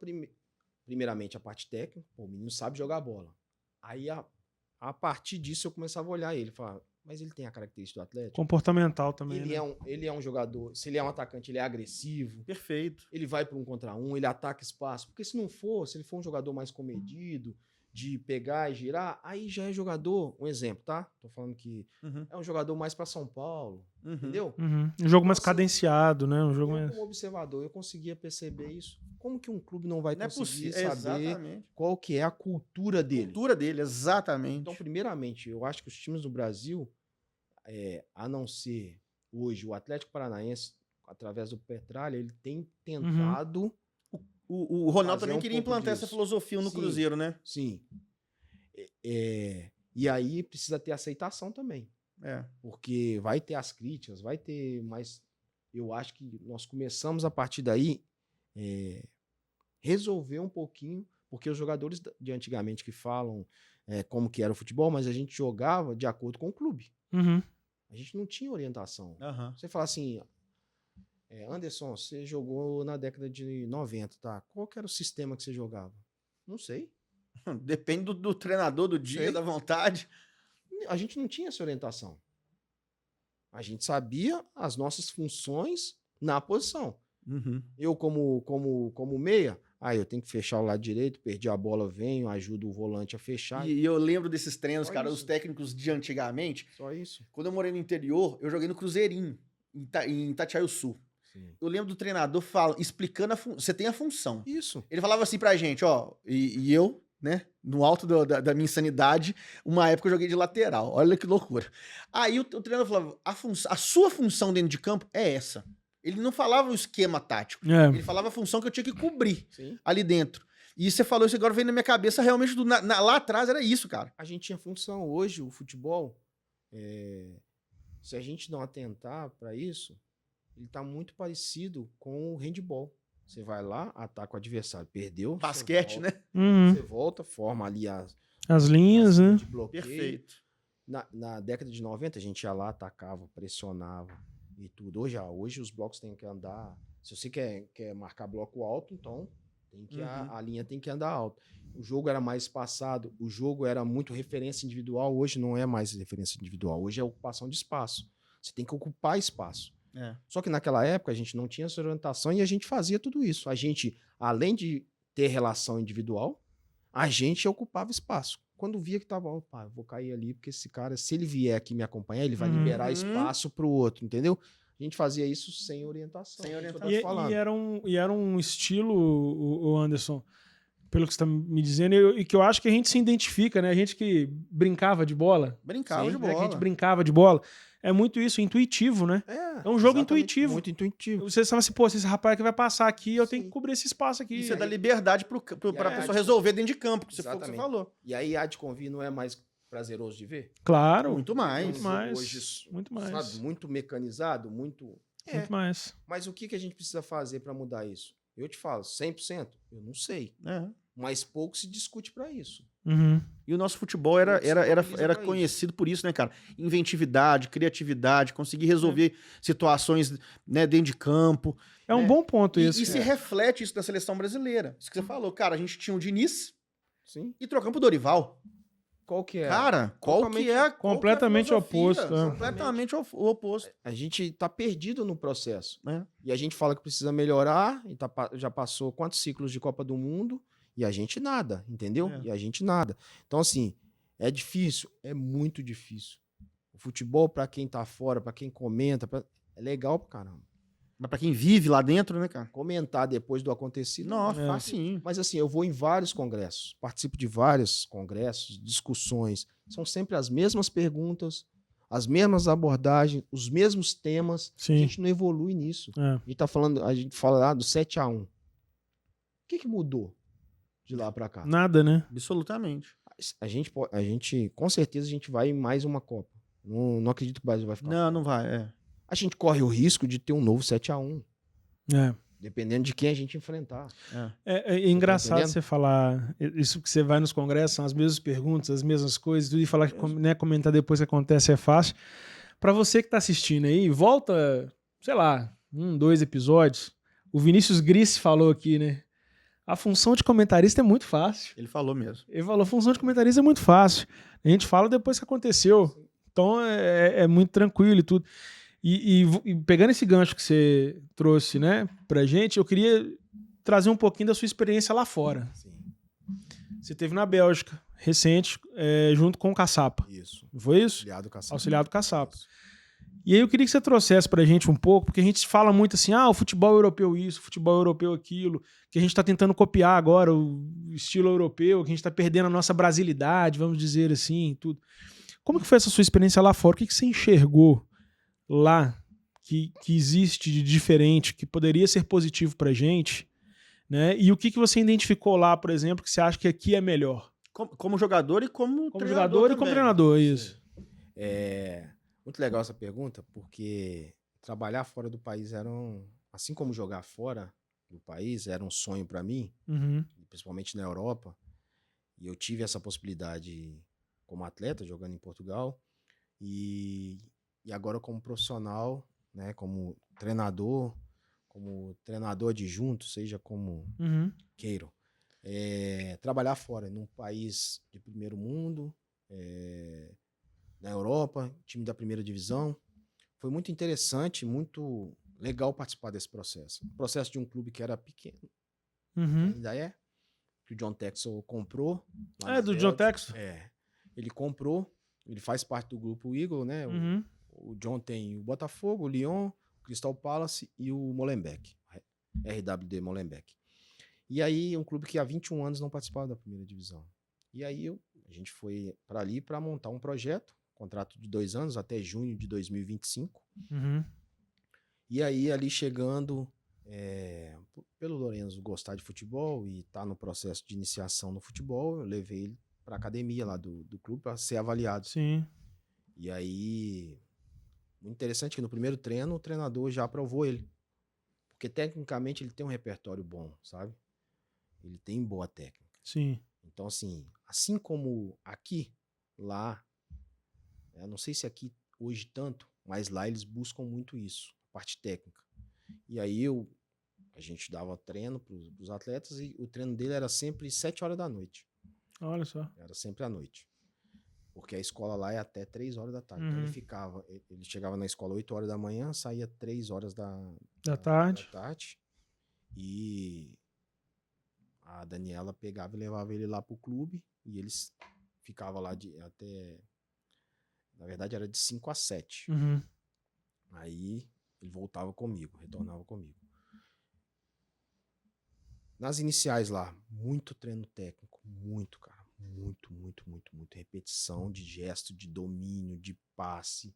primeiramente a parte técnica. Pô, o menino sabe jogar bola. Aí a partir disso eu começava a olhar ele, falar, mas ele tem a característica do Atlético? Comportamental também, ele é um jogador, se ele é um atacante, ele é agressivo. Perfeito. Ele vai para 1 contra 1, ele ataca espaço. Porque se ele for um jogador mais comedido, de pegar e girar, aí já é jogador, um exemplo, tá? Tô falando que é um jogador mais para São Paulo, entendeu? Um jogo mais cadenciado, né? Como observador, eu conseguia perceber isso. Como que um clube não vai conseguir saber exatamente. Qual que é a cultura dele? A cultura dele, exatamente. Então, primeiramente, eu acho que os times do Brasil, a não ser hoje o Atlético Paranaense, através do Petralha, ele tem tentado... O Ronaldo também queria implantar essa filosofia no Cruzeiro, né? Sim. E aí precisa ter aceitação também. Porque vai ter as críticas, vai ter... Mas eu acho que nós começamos a partir daí resolver um pouquinho, porque os jogadores de antigamente que falam como que era o futebol, mas a gente jogava de acordo com o clube. A gente não tinha orientação. Você fala assim... Anderson, você jogou na década de 90, tá? Qual que era o sistema que você jogava? Não sei. Depende do treinador, do dia, da vontade. A gente não tinha essa orientação. A gente sabia as nossas funções na posição. Eu, como meia, eu tenho que fechar o lado direito, perdi a bola, venho, ajudo o volante a fechar. E eu lembro desses treinos, cara, os técnicos de antigamente. Só isso. Quando eu morei no interior, eu joguei no Cruzeirinho, em Itatiaia-Sul. Eu lembro do treinador explicando você tem a função. Isso. Ele falava assim pra gente, ó, e eu, né, no alto da minha insanidade, uma época eu joguei de lateral. Olha que loucura. Aí o treinador falava, a sua função dentro de campo é essa. Ele não falava o esquema tático. Ele falava a função que eu tinha que cobrir ali dentro. E você falou isso agora, veio na minha cabeça, realmente lá atrás era isso, cara. A gente tinha função. Hoje, o futebol, se a gente não atentar pra isso, ele tá muito parecido com o handball. Você vai lá, ataca o adversário, perdeu. Basquete, né? Você volta, forma ali as linhas, né? De bloqueio. Perfeito. Na década de 90, a gente ia lá, atacava, pressionava e tudo. Hoje os blocos têm que andar... Se você quer marcar bloco alto, então a linha tem que andar alto. O jogo era mais espaçado, o jogo era muito referência individual. Hoje não é mais referência individual. Hoje é ocupação de espaço. Você tem que ocupar espaço. Só que naquela época a gente não tinha essa orientação e a gente fazia tudo isso. A gente, além de ter relação individual, a gente ocupava espaço. Quando via que tava, opa, eu vou cair ali, porque esse cara, se ele vier aqui me acompanhar, ele vai liberar espaço pro outro, entendeu? A gente fazia isso sem orientação. Sem orientação. E era um estilo, o Anderson, Pelo que você tá me dizendo, e que eu acho que a gente se identifica, né? A gente que brincava de bola. Brincava de né? Que a bola. gente brincava de bola. É muito isso, intuitivo, né? É um jogo exatamente, intuitivo. Muito intuitivo. Você fala assim, pô, se esse rapaz que vai passar aqui, eu tenho Sim. que cobrir esse espaço aqui. Isso é dar liberdade pra aí, pessoa resolver dentro de campo, que você Exatamente. falou. E aí a de convir não é mais prazeroso de ver? Claro. Muito mais. Muito mais. Hoje, muito mais. Sabe, muito mecanizado, muito... Muito mais. Mas o que a gente precisa fazer para mudar isso? Eu te falo, 100%? Eu não sei. Mas pouco se discute para isso. Uhum. E o nosso futebol era conhecido por isso, né, cara? Inventividade, criatividade, conseguir resolver situações, né, dentro de campo. É um bom ponto isso. E se reflete isso na seleção brasileira. Isso que você falou, cara, a gente tinha o Diniz Sim. e trocamos pro Dorival. Qual que é? Cara, completamente oposto. Completamente o oposto. A gente tá perdido no processo. É. E a gente fala que precisa melhorar, e já passou quantos ciclos de Copa do Mundo, e a gente nada, entendeu? É. E a gente nada. Então, assim, é difícil, é muito difícil. O futebol, pra quem tá fora, pra quem comenta, é legal pra caramba. Mas pra quem vive lá dentro, né, cara? Comentar depois do acontecido. Nossa, facinho. Mas assim, eu vou em vários congressos, participo de vários congressos, discussões. São sempre as mesmas perguntas, as mesmas abordagens, os mesmos temas. Sim. A gente não evolui nisso. A gente fala lá do 7-1. O que mudou de lá pra cá? Nada, né? Absolutamente. A gente, com certeza, a gente vai em mais uma Copa. Não acredito que o Brasil vai ficar. Não vai, A gente corre o risco de ter um novo 7-1. É. Dependendo de quem a gente enfrentar. É engraçado você falar isso, que você vai nos congressos, são as mesmas perguntas, as mesmas coisas, tudo, e falar que, né, comentar depois que acontece é fácil. Pra você que tá assistindo aí, volta, sei lá, 2 episódios. O Vinícius Gris falou aqui, né? A função de comentarista é muito fácil. Ele falou mesmo. Ele falou, a função de comentarista é muito fácil. A gente fala depois que aconteceu. Então é muito tranquilo e tudo. E pegando esse gancho que você trouxe, né, pra gente, eu queria trazer um pouquinho da sua experiência lá fora. Sim. Você esteve na Bélgica, recente, junto com o Caçapa. Isso. Não foi isso? Auxiliar do Caçapa. E aí eu queria que você trouxesse pra gente um pouco, porque a gente fala muito assim, o futebol europeu isso, o futebol europeu aquilo, que a gente tá tentando copiar agora o estilo europeu, que a gente tá perdendo a nossa brasilidade, vamos dizer assim, tudo. Como que foi essa sua experiência lá fora? O que você enxergou lá que existe de diferente, que poderia ser positivo pra gente, né? E o que você identificou lá, por exemplo, que você acha que aqui é melhor? Como jogador e como treinador jogador também. E como treinador, isso. Muito legal essa pergunta, porque trabalhar fora do país assim como jogar fora do país, era um sonho pra mim, principalmente na Europa, e eu tive essa possibilidade como atleta, jogando em Portugal, e agora como profissional, né, como treinador adjunto, seja como queiram. Trabalhar fora, num país de primeiro mundo, na Europa, time da primeira divisão, foi muito interessante, muito legal participar desse processo. O processo de um clube que era pequeno, ainda que o John Texel comprou. Do John Texel? Ele comprou, ele faz parte do grupo Eagle, né? O John tem o Botafogo, o Lyon, o Crystal Palace e o Molenbeek, RWD Molenbeek. E aí, um clube que há 21 anos não participava da primeira divisão. E aí, a gente foi para ali para montar um projeto, contrato de 2 anos, até junho de 2025. E aí, ali chegando, pelo Lorenzo gostar de futebol e estar no processo de iniciação no futebol, eu levei ele para a academia lá do clube para ser avaliado. Sim. E aí, muito interessante que no primeiro treino o treinador já aprovou ele. Porque tecnicamente ele tem um repertório bom, sabe? Ele tem boa técnica. Sim. Então, assim como aqui, lá, não sei se aqui hoje tanto, mas lá eles buscam muito isso, a parte técnica. E aí a gente dava treino para os atletas e o treino dele era sempre 7 horas da noite. Olha só. Era sempre à noite. Porque a escola lá é até 3 horas da tarde. Então ele chegava na escola 8 horas da manhã, saía 3 horas da tarde. E a Daniela pegava e levava ele lá pro clube e eles ficavam lá até... Na verdade era de 5 a 7. Aí ele retornava comigo. Nas iniciais lá, muito treino técnico, muito, cara. Muito, muito, muito, muito. Repetição de gesto, de domínio, de passe.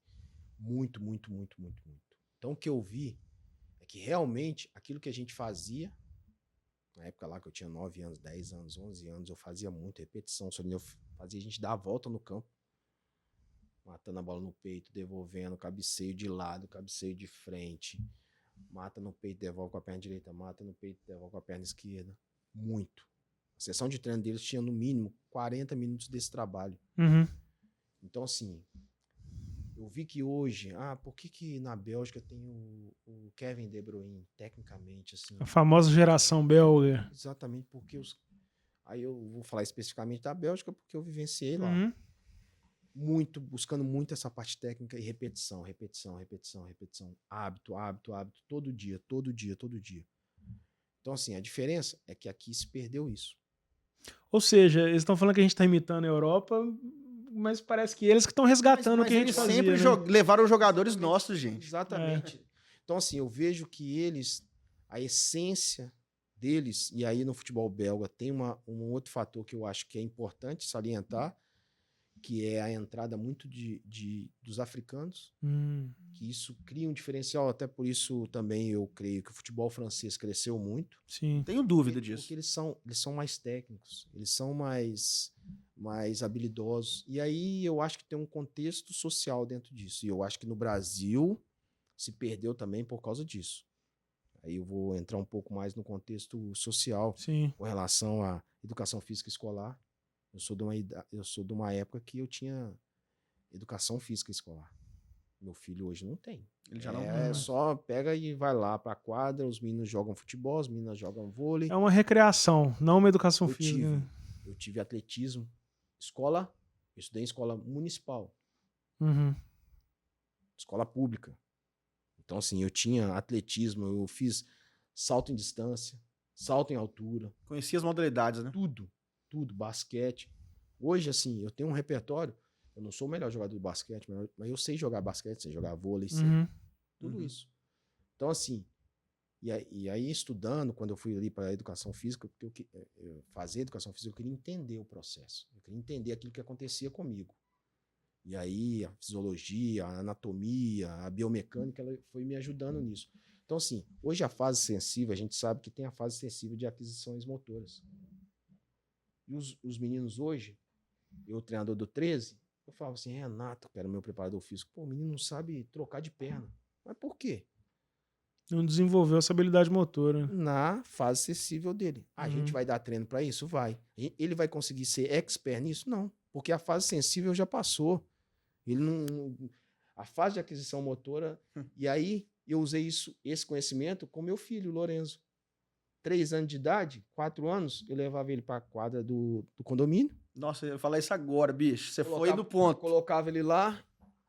Muito, muito, muito, muito, muito. Então o que eu vi é que realmente aquilo que a gente fazia, na época lá que eu tinha 9 anos, 10 anos, 11 anos, eu fazia muito repetição, só eu fazia a gente dar a volta no campo, matando a bola no peito, devolvendo, cabeceio de lado, cabeceio de frente, mata no peito, devolve com a perna direita, mata no peito, devolve com a perna esquerda. Muito. A sessão de treino deles tinha no mínimo 40 minutos desse trabalho. Uhum. Então, assim, eu vi que hoje, por que na Bélgica tem o Kevin De Bruyne, tecnicamente, assim? A famosa geração belga. Exatamente, porque aí eu vou falar especificamente da Bélgica, porque eu vivenciei lá. Uhum. Buscando muito essa parte técnica e repetição, repetição, repetição, repetição. Hábito, hábito, hábito, todo dia, todo dia, todo dia. Então, assim, a diferença é que aqui se perdeu isso. Ou seja, eles estão falando que a gente está imitando a Europa, mas parece que eles que estão resgatando o que a gente eles fazia, sempre né? levaram jogadores nossos, gente. Exatamente. Então, assim, eu vejo que eles, a essência deles, e aí no futebol belga tem um outro fator que eu acho que é importante salientar, que é a entrada muito dos africanos, que isso cria um diferencial, até por isso também eu creio que o futebol francês cresceu muito. Sim. Tenho dúvida disso. Porque eles são mais técnicos, eles são mais habilidosos. E aí eu acho que tem um contexto social dentro disso. E eu acho que no Brasil se perdeu também por causa disso. Aí eu vou entrar um pouco mais no contexto social, Sim. com relação à educação física escolar. Eu sou de uma época que eu tinha educação física escolar. Meu filho hoje não tem. Ele já não. Só pega e vai lá pra quadra, os meninos jogam futebol, as meninas jogam vôlei. É uma recreação, não uma educação física. Eu tive atletismo, eu estudei em escola municipal, Uhum. escola pública. Então, assim, eu tinha atletismo, eu fiz salto em distância, salto em altura. Conhecia as modalidades, né? Tudo, basquete. Hoje, assim, eu tenho um repertório. Eu não sou o melhor jogador de basquete, mas eu sei jogar basquete, sei jogar vôlei, sei tudo isso. Então, assim, e aí estudando, quando eu fui ali para a educação física, porque eu fazia educação física, eu queria entender o processo. Eu queria entender aquilo que acontecia comigo. E aí a fisiologia, a anatomia, a biomecânica, ela foi me ajudando nisso. Então, assim, hoje a fase sensível, a gente sabe que tem a fase sensível de aquisições motoras. E os meninos hoje, eu treinador do 13, eu falava assim, Renato, que era o meu preparador físico, o menino não sabe trocar de perna. Mas por quê? Não desenvolveu essa habilidade motora. Na fase sensível dele. A gente vai dar treino para isso? Vai. Ele vai conseguir ser expert nisso? Não. Porque a fase sensível já passou. Ele não... A fase de aquisição motora... E aí, eu usei esse conhecimento com meu filho, Lorenzo. 3 anos de idade, 4 anos, eu levava ele para a quadra do condomínio. Nossa, eu ia falar isso agora, bicho. Você foi no ponto. Colocava ele lá,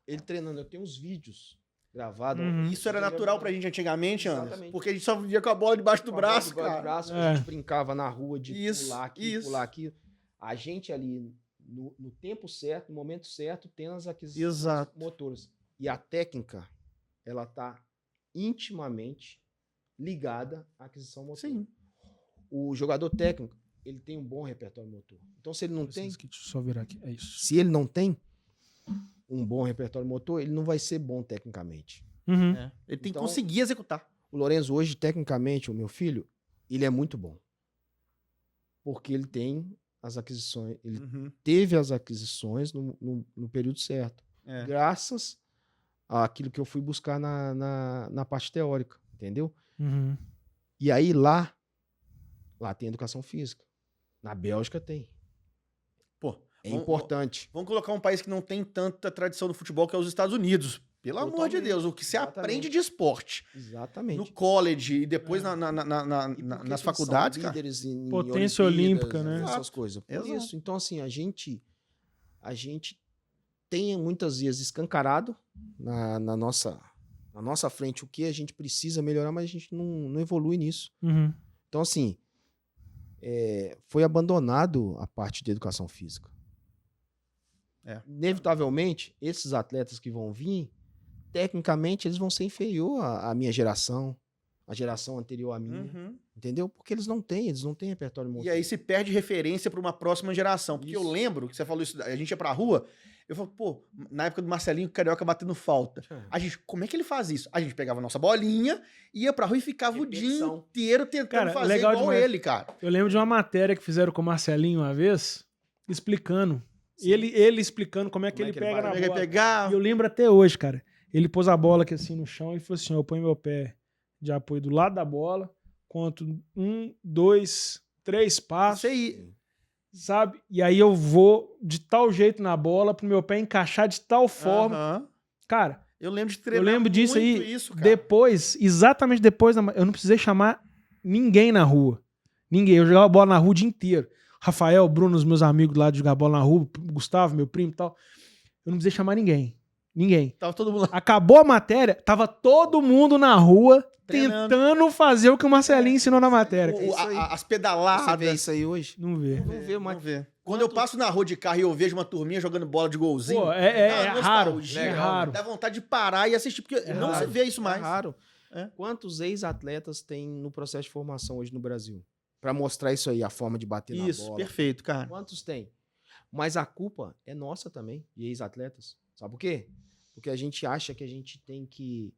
ele treinando. Eu tenho uns vídeos gravados. Isso era natural pra gente antigamente, Anderson? Exatamente. Porque a gente só via com a bola debaixo do braço, cara. A gente brincava na rua de pular aqui, isso. pular aqui. A gente ali, no tempo certo, no momento certo, tendo as aquisições motoras. E a técnica, ela tá intimamente ligada à aquisição motora. Sim. O jogador técnico, ele tem um bom repertório motor. Então, se ele não tem... Deixa eu só virar aqui. É isso. Se ele não tem um bom repertório motor, ele não vai ser bom tecnicamente. Ele tem que conseguir executar. O Lorenzo hoje, tecnicamente, o meu filho, ele é muito bom. Porque ele tem as aquisições, ele teve as aquisições no período certo. Graças àquilo que eu fui buscar na parte teórica, entendeu? E aí lá tem educação física. Na Bélgica tem. Pô, importante. Vamos colocar um país que não tem tanta tradição do futebol, que é os Estados Unidos. Pelo amor de Deus, o que você aprende de esporte. Exatamente. No college e depois nas faculdades, cara. Em potência olímpica, né? Essas coisas. Por isso. Então, assim, a gente tem muitas vezes escancarado na nossa frente o que a gente precisa melhorar, mas a gente não evolui nisso. Então, assim, foi abandonado a parte de educação física. Inevitavelmente, esses atletas que vão vir, tecnicamente, eles vão ser inferior à minha geração, a geração anterior à minha. Uhum. Entendeu? Porque eles não têm repertório E motor. aí se perde referência para uma próxima geração. Porque eu Isso. lembro que você falou isso, a gente ia pra rua, eu falo, pô, na época do Marcelinho Carioca batendo falta. A gente, como é que ele faz isso? A gente pegava a nossa bolinha, ia pra rua e ficava o dia Repetição. inteiro tentando Cara, fazer legal igual demais. ele, cara. Eu lembro de uma matéria que fizeram com o Marcelinho uma vez, explicando. Sim. Ele explicando como é que Como é ele que ele pega vai- na Como é que bola. ele pegava? E eu lembro até hoje, cara. Ele pôs a bola aqui assim no chão e falou assim: eu ponho meu pé de apoio do lado da bola, conto 1, 2, 3 passos, Isso aí. sabe? E aí eu vou de tal jeito na bola pro meu pé encaixar de tal forma. Aham. Cara, Eu lembro de eu treinar lembro disso muito aí. isso, cara. Depois, exatamente depois, eu não precisei chamar ninguém na rua. Ninguém. Eu jogava bola na rua o dia inteiro. Rafael, Bruno, os meus amigos lá de jogar bola na rua, Gustavo, meu primo e tal. Eu não precisei chamar ninguém. Ninguém. Tava todo mundo lá. Acabou a matéria, tava todo mundo na rua Treinando. tentando fazer o que o Marcelinho ensinou na matéria. O- isso aí. as Você pedaladas. vê isso aí hoje? Não vê. Não vê mais. Vamos ver. Quando eu passo na rua de carro e eu vejo uma turminha jogando bola de golzinho, Pô, dá é uma raro. nostalgia, É raro. dá vontade de parar e assistir, porque não raro. se vê isso mais. É raro. É. Quantos ex-atletas tem no processo de formação hoje no Brasil? Pra mostrar isso aí, a forma de bater na Isso, bola. perfeito, cara. Quantos tem? Mas a culpa é nossa também, de ex-atletas. Sabe por quê? Porque a gente acha que a gente tem que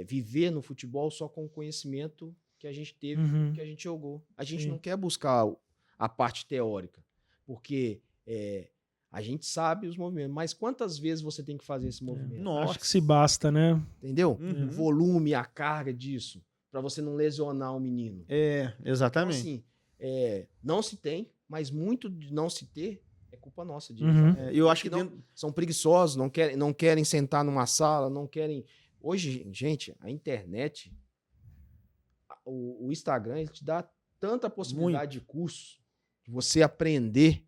viver no futebol só com o conhecimento que a gente teve, Uhum. que a gente jogou. A gente Sim. não quer buscar a parte teórica, porque a gente sabe os movimentos. Mas quantas vezes você tem que fazer esse movimento? Nossa. Acho que se basta, né? Entendeu? Uhum. O volume, a carga disso, para você não lesionar o menino. É, Então, exatamente. assim, não se tem, mas muito de não se ter é culpa nossa disso. Uhum. É, eu acho que não, dentro- são preguiçosos, não querem sentar numa sala, não querem. Hoje, gente, a internet, o Instagram, ele te dá tanta possibilidade de curso, de você aprender,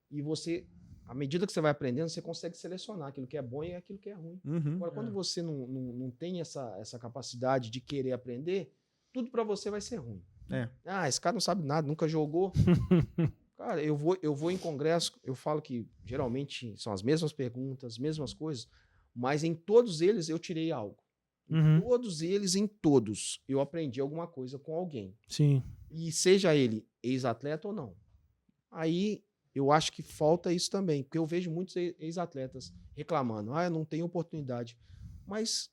e você, à medida que você vai aprendendo, você consegue selecionar aquilo que é bom e aquilo que é ruim. Uhum. Agora, quando você não tem essa capacidade de querer aprender, tudo para você vai ser ruim. É. Ah, esse cara não sabe nada, nunca jogou. Cara, eu vou em congresso, eu falo que geralmente são as mesmas perguntas, as mesmas coisas, mas em todos eles eu tirei algo. Em Uhum. todos eles, em todos, eu aprendi alguma coisa com alguém. Sim. E seja ele ex-atleta ou não. Aí eu acho que falta isso também, porque eu vejo muitos ex-atletas reclamando, eu não tenho oportunidade. Mas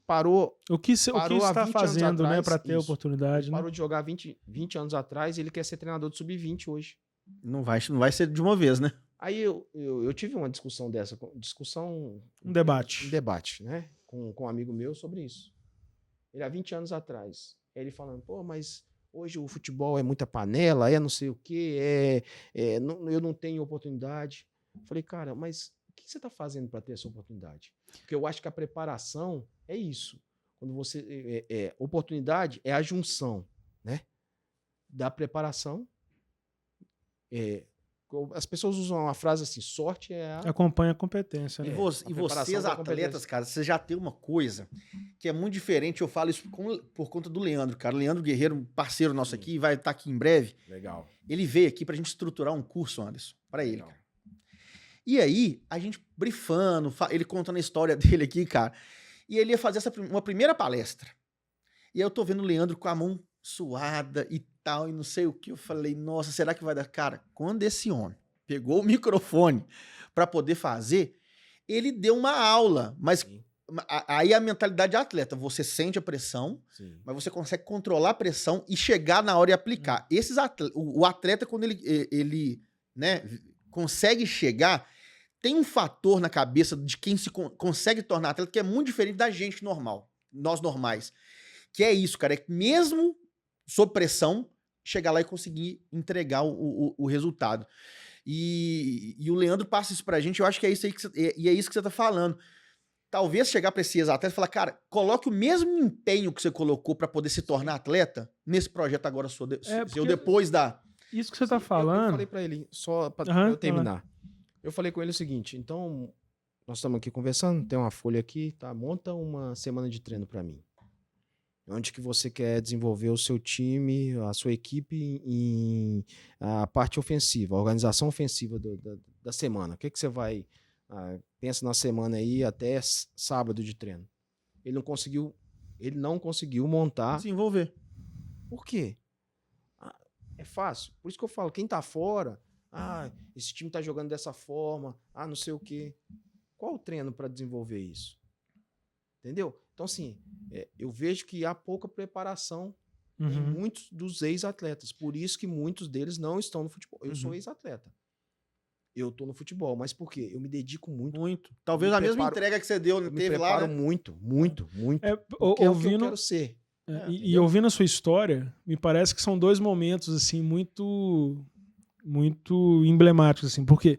parou O que você Parou há está 20 anos fazendo, né, atrás, para ter isso. oportunidade, né? parou de jogar 20 anos atrás, ele quer ser treinador de sub-20 hoje. Não vai ser de uma vez, né? Aí eu tive uma discussão dessa, Um debate. um debate, né, com um amigo meu sobre isso. Ele há 20 anos atrás, ele falando, pô, mas hoje o futebol é muita panela, não sei o quê, eu não tenho oportunidade. Eu falei, cara, mas o que você está fazendo para ter essa oportunidade? Porque eu acho que a preparação é isso. Quando você oportunidade é a junção, né, da preparação. As pessoas usam uma frase assim, sorte é a... Acompanha a competência, E, né? vo- a e preparação vocês, da atletas, competência. cara, você já tem uma coisa que é muito diferente. Eu falo isso por conta do Leandro, cara. O Leandro Guerreiro, um parceiro nosso Sim. aqui, vai estar aqui em breve. Legal. Ele veio aqui pra gente estruturar um curso, Anderson, pra ele, Legal. cara. E aí, a gente brifando, ele contando a história dele aqui, cara. E ele ia fazer uma primeira palestra. E aí eu tô vendo o Leandro com a mão suada e tal, e não sei o que. Eu falei, nossa, será que vai dar? Cara, quando esse homem pegou o microfone pra poder fazer, ele deu uma aula. Mas Sim, aí a mentalidade de atleta, você sente a pressão, sim. mas você consegue controlar a pressão e chegar na hora e aplicar. O atleta, quando ele né, consegue chegar, tem um fator na cabeça de quem se consegue tornar atleta que é muito diferente da gente normal, nós normais. Que é isso, cara, é que mesmo sob pressão, chegar lá e conseguir entregar o resultado. E o Leandro passa isso pra gente, eu acho que é isso aí e é isso que você tá falando. Talvez chegar pra esse ex-atleta e falar, cara, coloque o mesmo empenho que você colocou pra poder se tornar atleta nesse projeto agora seu porque- depois da... Isso que você tá Eu falando. falei pra ele, só pra Aham, eu terminar. Eu falei com ele o seguinte, então, nós estamos aqui conversando, tem uma folha aqui, tá? Monta uma semana de treino pra mim. Onde que você quer desenvolver o seu time, a sua equipe em a parte ofensiva, a organização ofensiva da semana. O que você vai... pensa na semana aí até sábado de treino. Ele não conseguiu Ele não conseguiu montar. Desenvolver. Por quê? É fácil. Por isso que eu falo, quem tá fora, esse time tá jogando dessa forma, não sei o quê. Qual o treino para desenvolver isso? Entendeu? Então, assim, eu vejo que há pouca preparação em muitos dos ex-atletas. Por isso que muitos deles não estão no futebol. Eu sou ex-atleta. Eu tô no futebol, mas por quê? Eu me dedico muito. Muito. Talvez a mesma entrega que você deu, teve lá, né? muito. Porque é o que eu quero ser. E ouvindo a sua história, me parece que são dois momentos assim muito emblemáticos, assim, porque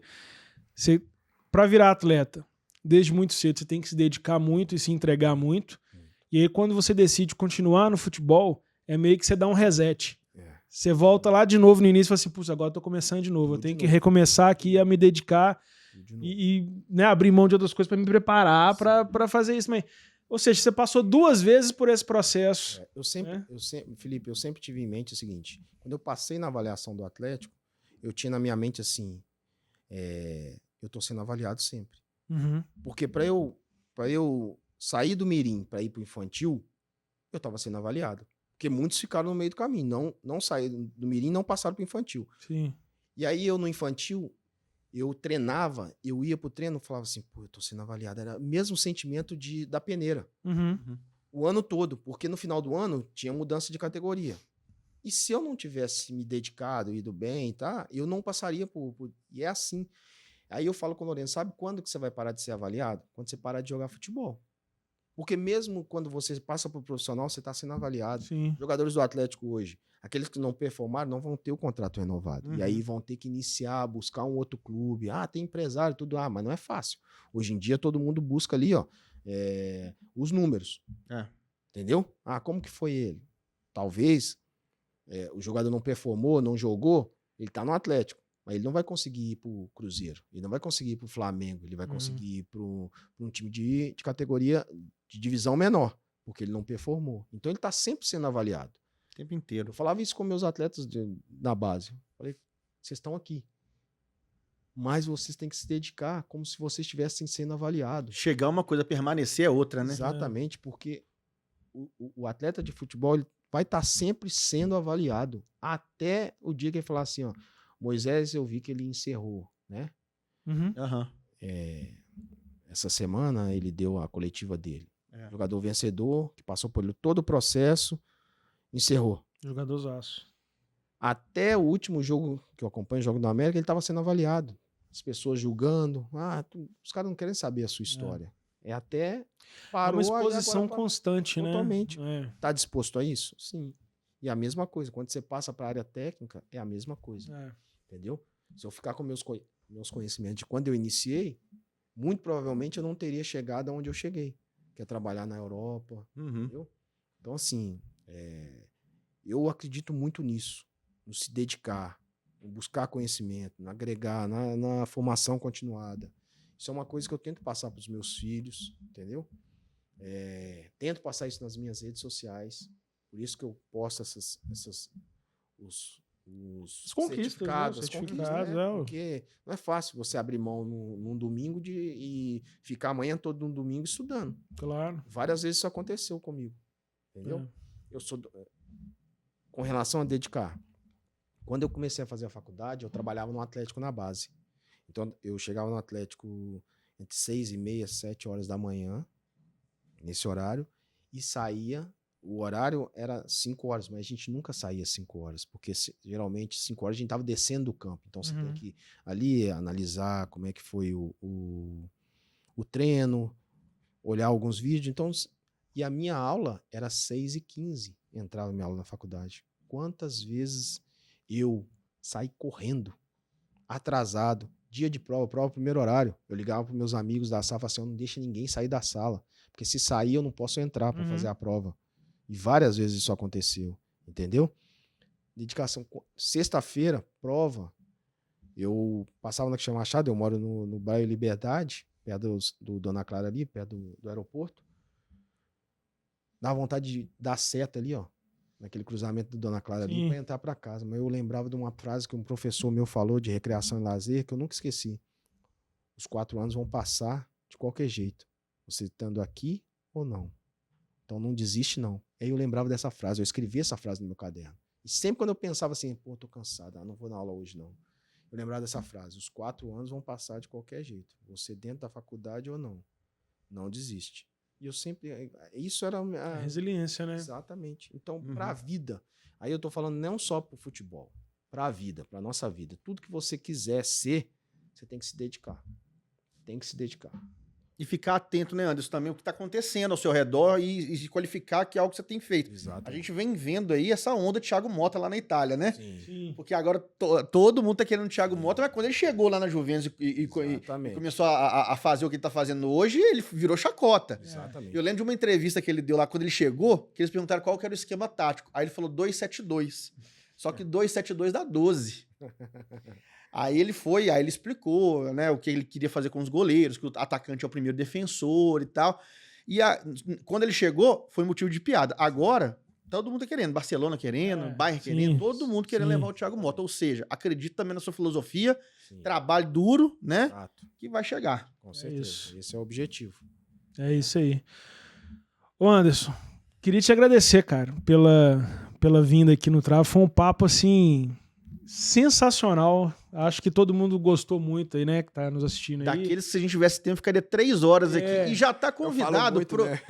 você, para virar atleta, desde muito cedo você tem que se dedicar muito e se entregar muito. E aí quando você decide continuar no futebol, é meio que você dá um reset. Você volta lá de novo no início e fala assim, putz, agora eu tô começando de novo. Eu tenho que recomeçar aqui a me dedicar e né, abrir mão de outras coisas para me preparar para fazer isso. Mas, ou seja, você passou 2 vezes por esse processo. Felipe, eu sempre tive em mente o seguinte, quando eu passei na avaliação do Atlético, eu tinha na minha mente assim, eu tô sendo avaliado sempre. Porque para eu sair do mirim para ir pro infantil, eu tava sendo avaliado. Porque muitos ficaram no meio do caminho, não saíram do mirim, não passaram pro infantil. Sim. E aí eu no infantil, eu treinava, eu ia pro treino e falava assim, pô, eu tô sendo avaliado. Era o mesmo sentimento da peneira. O ano todo, porque no final do ano tinha mudança de categoria. E se eu não tivesse me dedicado, ido bem, tá? Eu não passaria E é assim. Aí eu falo com o Lourenço, sabe quando que você vai parar de ser avaliado? Quando você parar de jogar futebol. Porque mesmo quando você passa pro profissional, você está sendo avaliado. Sim. Jogadores do Atlético hoje, aqueles que não performaram, não vão ter o contrato renovado. E aí vão ter que iniciar, buscar um outro clube. Tem empresário, tudo. Mas não é fácil. Hoje em dia, todo mundo busca ali, os números. Entendeu? Como que foi ele? Talvez o jogador não performou, não jogou, ele tá no Atlético. Mas ele não vai conseguir ir pro Cruzeiro. Ele não vai conseguir ir pro Flamengo. Ele vai conseguir ir pro um time de categoria de divisão menor. Porque ele não performou. Então ele tá sempre sendo avaliado. O tempo inteiro. Eu falava isso com meus atletas na base. Eu falei, vocês estão aqui. Mas vocês têm que se dedicar como se vocês estivessem sendo avaliados. Chegar uma coisa, permanecer é outra, né? Exatamente, porque o atleta de futebol ele vai estar sempre sendo avaliado. Até o dia que ele falar assim, Moisés, eu vi que ele encerrou, né? Essa semana ele deu a coletiva dele. Jogador vencedor, que passou por todo o processo, encerrou. Jogadorzaço. Até o último jogo que eu acompanho, o Jogo da América, ele estava sendo avaliado. As pessoas julgando. Os caras não querem saber a sua história. Até parou. É uma exposição constante, totalmente. né? Tá disposto a isso? Sim. E a mesma coisa, quando você passa para a área técnica, é a mesma coisa. Entendeu? Se eu ficar com meus conhecimentos de quando eu iniciei, muito provavelmente eu não teria chegado aonde eu cheguei, que é trabalhar na Europa. Entendeu? Então, assim, eu acredito muito nisso, no se dedicar, no buscar conhecimento, no agregar, na formação continuada. Isso é uma coisa que eu tento passar para os meus filhos, entendeu? Tento passar isso nas minhas redes sociais. Por isso que eu posto os conquistas, certificados, porque não é fácil você abrir mão num domingo e ficar a manhã todo um domingo estudando. Claro. Várias vezes isso aconteceu comigo, entendeu? Com relação a dedicar, quando eu comecei a fazer a faculdade, eu trabalhava no Atlético na base. Então, eu chegava no Atlético entre 6h30, 7 horas da manhã, nesse horário, e saía. O horário era 5 horas, mas a gente nunca saía 5 horas, porque geralmente 5 horas a gente estava descendo do campo. Então, você tem que ali analisar como é que foi o treino, olhar alguns vídeos. Então, e a minha aula era 6h15, entrava minha aula na faculdade. Quantas vezes eu saí correndo, atrasado, dia de prova primeiro horário. Eu ligava para meus amigos da sala e falava assim, não deixa ninguém sair da sala, porque se sair eu não posso entrar para fazer a prova. E várias vezes isso aconteceu, entendeu? Dedicação. Sexta-feira, prova, eu passava na Cristiano Machado, eu moro no bairro Liberdade, perto do Dona Clara ali, perto do aeroporto. Dava vontade de dar seta ali, naquele cruzamento do Dona Clara ali, para entrar para casa. Mas eu lembrava de uma frase que um professor meu falou de recreação e lazer, que eu nunca esqueci. Os 4 anos vão passar de qualquer jeito, você estando aqui ou não. Então não desiste, não. Aí eu lembrava dessa frase, eu escrevi essa frase no meu caderno. E sempre quando eu pensava assim, pô, tô cansado, não vou na aula hoje, não. Eu lembrava dessa frase, os 4 anos vão passar de qualquer jeito. Você dentro da faculdade ou não. Não desiste. E eu sempre... Isso era... A resiliência, né? Exatamente. Então, para a vida, aí eu tô falando não só pro futebol, para a vida, para nossa vida. Tudo que você quiser ser, você tem que se dedicar. Tem que se dedicar. E ficar atento, né, Anderson, também o que está acontecendo ao seu redor e se qualificar que é algo que você tem feito. Exato. A gente vem vendo aí essa onda de Thiago Motta lá na Itália, né? Sim. Porque agora todo mundo tá querendo o Thiago Motta, mas quando ele chegou lá na Juventus e começou a fazer o que ele tá fazendo hoje, ele virou chacota. Exatamente. Eu lembro de uma entrevista que ele deu lá quando ele chegou, que eles perguntaram qual que era o esquema tático. Aí ele falou 2-7-2. Só que 2-7-2 dá 12. Aí ele explicou, né, o que ele queria fazer com os goleiros, que o atacante é o primeiro defensor e tal. E quando ele chegou, foi motivo de piada. Agora, todo mundo tá querendo. Barcelona querendo, Bayern querendo, todo mundo querendo levar o Thiago Motta. Ou seja, acredito também na sua filosofia, trabalho duro, né, que vai chegar. Com certeza. Esse é o objetivo. É isso aí. Ô Anderson, queria te agradecer, cara, pela vinda aqui no Trava. Foi um papo, assim, sensacional. Acho que todo mundo gostou muito aí, né, que tá nos assistindo aí. Daqueles, se a gente tivesse tempo, ficaria 3 horas aqui. E já tá convidado muito, pro né?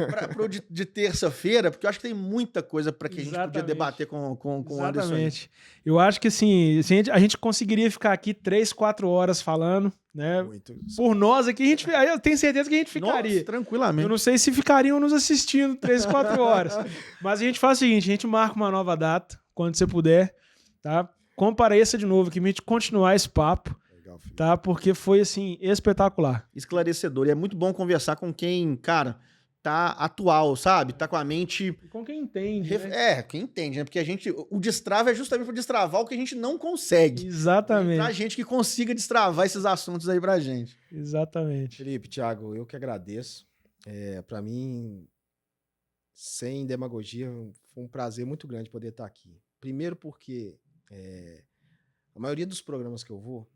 de terça-feira, porque eu acho que tem muita coisa para que a gente podia debater com o Anderson. Exatamente. Eu acho que, assim, a gente conseguiria ficar aqui 3, 4 horas falando, né? Muito. Por nós aqui, eu tenho certeza que a gente ficaria. Nossa, tranquilamente. Eu não sei se ficariam nos assistindo 3, 4 horas. Mas a gente faz o seguinte, a gente marca uma nova data, quando você puder, tá? Compareça de novo aqui pra gente continuar esse papo, Legal, filho. tá? Porque foi, assim, espetacular. Esclarecedor. E é muito bom conversar com quem, cara, tá atual, sabe? Tá com a mente... Com quem entende, né? quem entende, né? Porque o destrava é justamente para destravar o que a gente não consegue. Exatamente. Pra gente que consiga destravar esses assuntos aí pra gente. Exatamente. Felipe, Thiago, eu que agradeço. Para mim, sem demagogia, foi um prazer muito grande poder estar aqui. Primeiro porque a maioria dos programas que eu vou,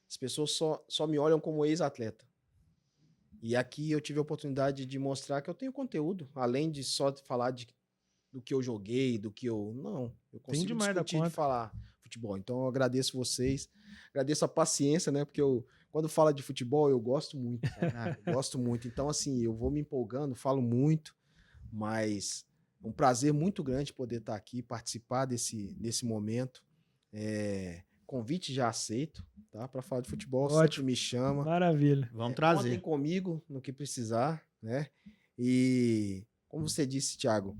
as pessoas só me olham como ex-atleta. E aqui eu tive a oportunidade de mostrar que eu tenho conteúdo, além de só falar do que eu joguei, do que eu... Não, eu consigo discutir de falar futebol. Então eu agradeço vocês, agradeço a paciência, né? Porque quando fala de futebol, eu gosto muito. Eu gosto muito. Então, assim, eu vou me empolgando, falo muito, mas é um prazer muito grande poder estar aqui, participar desse momento. Convite já aceito, tá? Para falar de futebol, sempre me chama. Maravilha. Vamos trazer. Contem comigo no que precisar, né? E, como você disse, Thiago,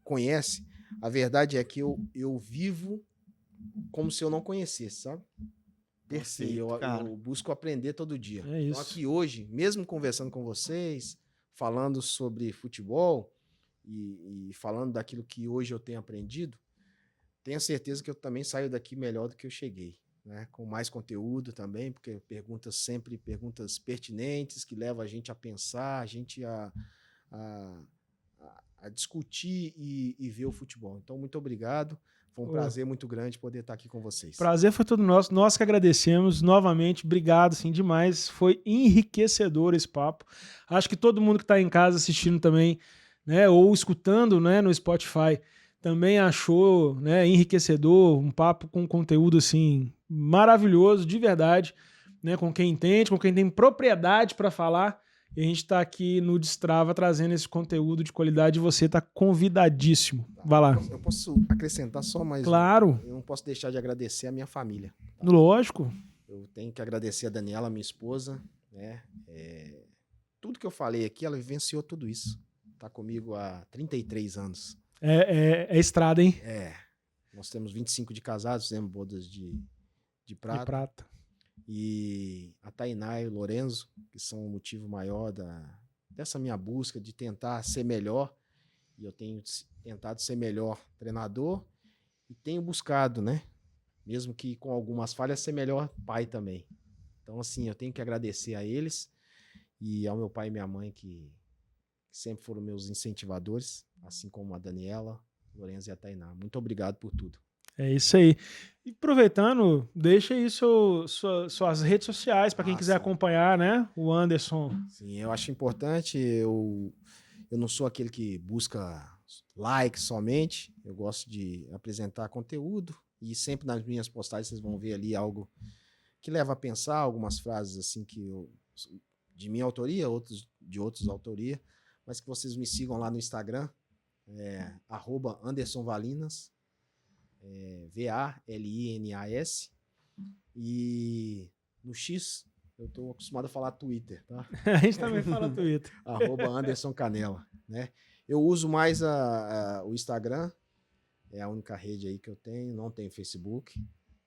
conhece? A verdade é que eu vivo como se eu não conhecesse, sabe? Perfeito, assim, eu busco aprender todo dia. É isso. Então aqui hoje, mesmo conversando com vocês, falando sobre futebol e falando daquilo que hoje eu tenho aprendido, tenho certeza que eu também saio daqui melhor do que eu cheguei, né? Com mais conteúdo também, porque sempre perguntas pertinentes que levam a gente a pensar, a gente a discutir e ver o futebol. Então, muito obrigado. Foi um prazer muito grande poder estar aqui com vocês. Prazer foi todo nosso. Nós que agradecemos novamente. Obrigado, sim, demais. Foi enriquecedor esse papo. Acho que todo mundo que está em casa assistindo também, né, ou escutando, né, no Spotify, também achou, né, enriquecedor, um papo com conteúdo assim maravilhoso, de verdade, né, com quem entende, com quem tem propriedade para falar. E a gente está aqui no Destrava trazendo esse conteúdo de qualidade e você está convidadíssimo. Vai lá. Eu posso acrescentar só mais Claro. Eu não posso deixar de agradecer a minha família. Tá? Lógico. Eu tenho que agradecer a Daniela, minha esposa, né? Tudo que eu falei aqui, ela vivenciou tudo isso. Está comigo há 33 anos. É estrada, hein? Nós temos 25 de casados, fizemos bodas de prata. De prata. E a Tainá e o Lorenzo, que são o motivo maior dessa minha busca de tentar ser melhor. E eu tenho tentado ser melhor treinador e tenho buscado, né? Mesmo que com algumas falhas, ser melhor pai também. Então, assim, eu tenho que agradecer a eles e ao meu pai e minha mãe, que sempre foram meus incentivadores, assim como a Daniela, o Lorenzo e a Tainá. Muito obrigado por tudo. É isso aí. E aproveitando, deixa aí suas redes sociais para quem quiser acompanhar, né? O Anderson. Sim, eu acho importante. Eu Eu não sou aquele que busca likes somente. Eu gosto de apresentar conteúdo. E sempre nas minhas postagens vocês vão ver ali algo que leva a pensar, algumas frases assim de minha autoria, outros de outros autoria, mas que vocês me sigam lá no Instagram, @AndersonValinas, VALINAS, e no X eu tô acostumado a falar Twitter, tá? A gente também fala Twitter. @AndersonCanela, né? Eu uso mais o Instagram, é a única rede aí que eu tenho, não tenho Facebook,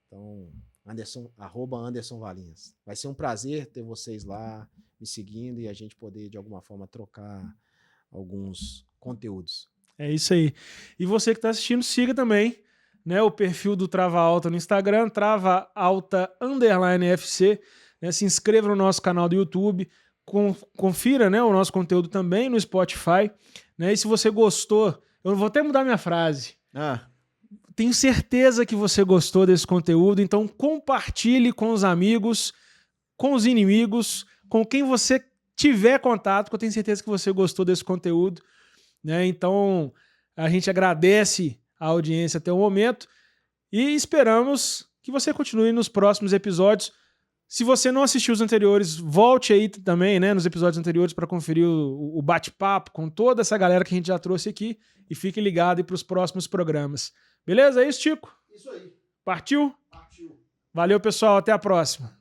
então @AndersonValinas. Vai ser um prazer ter vocês lá me seguindo e a gente poder de alguma forma trocar alguns conteúdos. É isso aí. E você que está assistindo, siga também, né, o perfil do Trava Alta no Instagram, Trava Alta _FC. Né, se inscreva no nosso canal do YouTube, confira, né, o nosso conteúdo também no Spotify. Né, e se você gostou, eu vou até mudar minha frase. Tenho certeza que você gostou desse conteúdo, então compartilhe com os amigos, com os inimigos, com quem você tiver contato, que eu tenho certeza que você gostou desse conteúdo. Né? Então, a gente agradece a audiência até o momento e esperamos que você continue nos próximos episódios. Se você não assistiu os anteriores, volte aí também, né, nos episódios anteriores para conferir o bate-papo com toda essa galera que a gente já trouxe aqui e fique ligado aí para os próximos programas. Beleza? É isso, Tico? Isso aí. Partiu? Partiu. Valeu, pessoal. Até a próxima.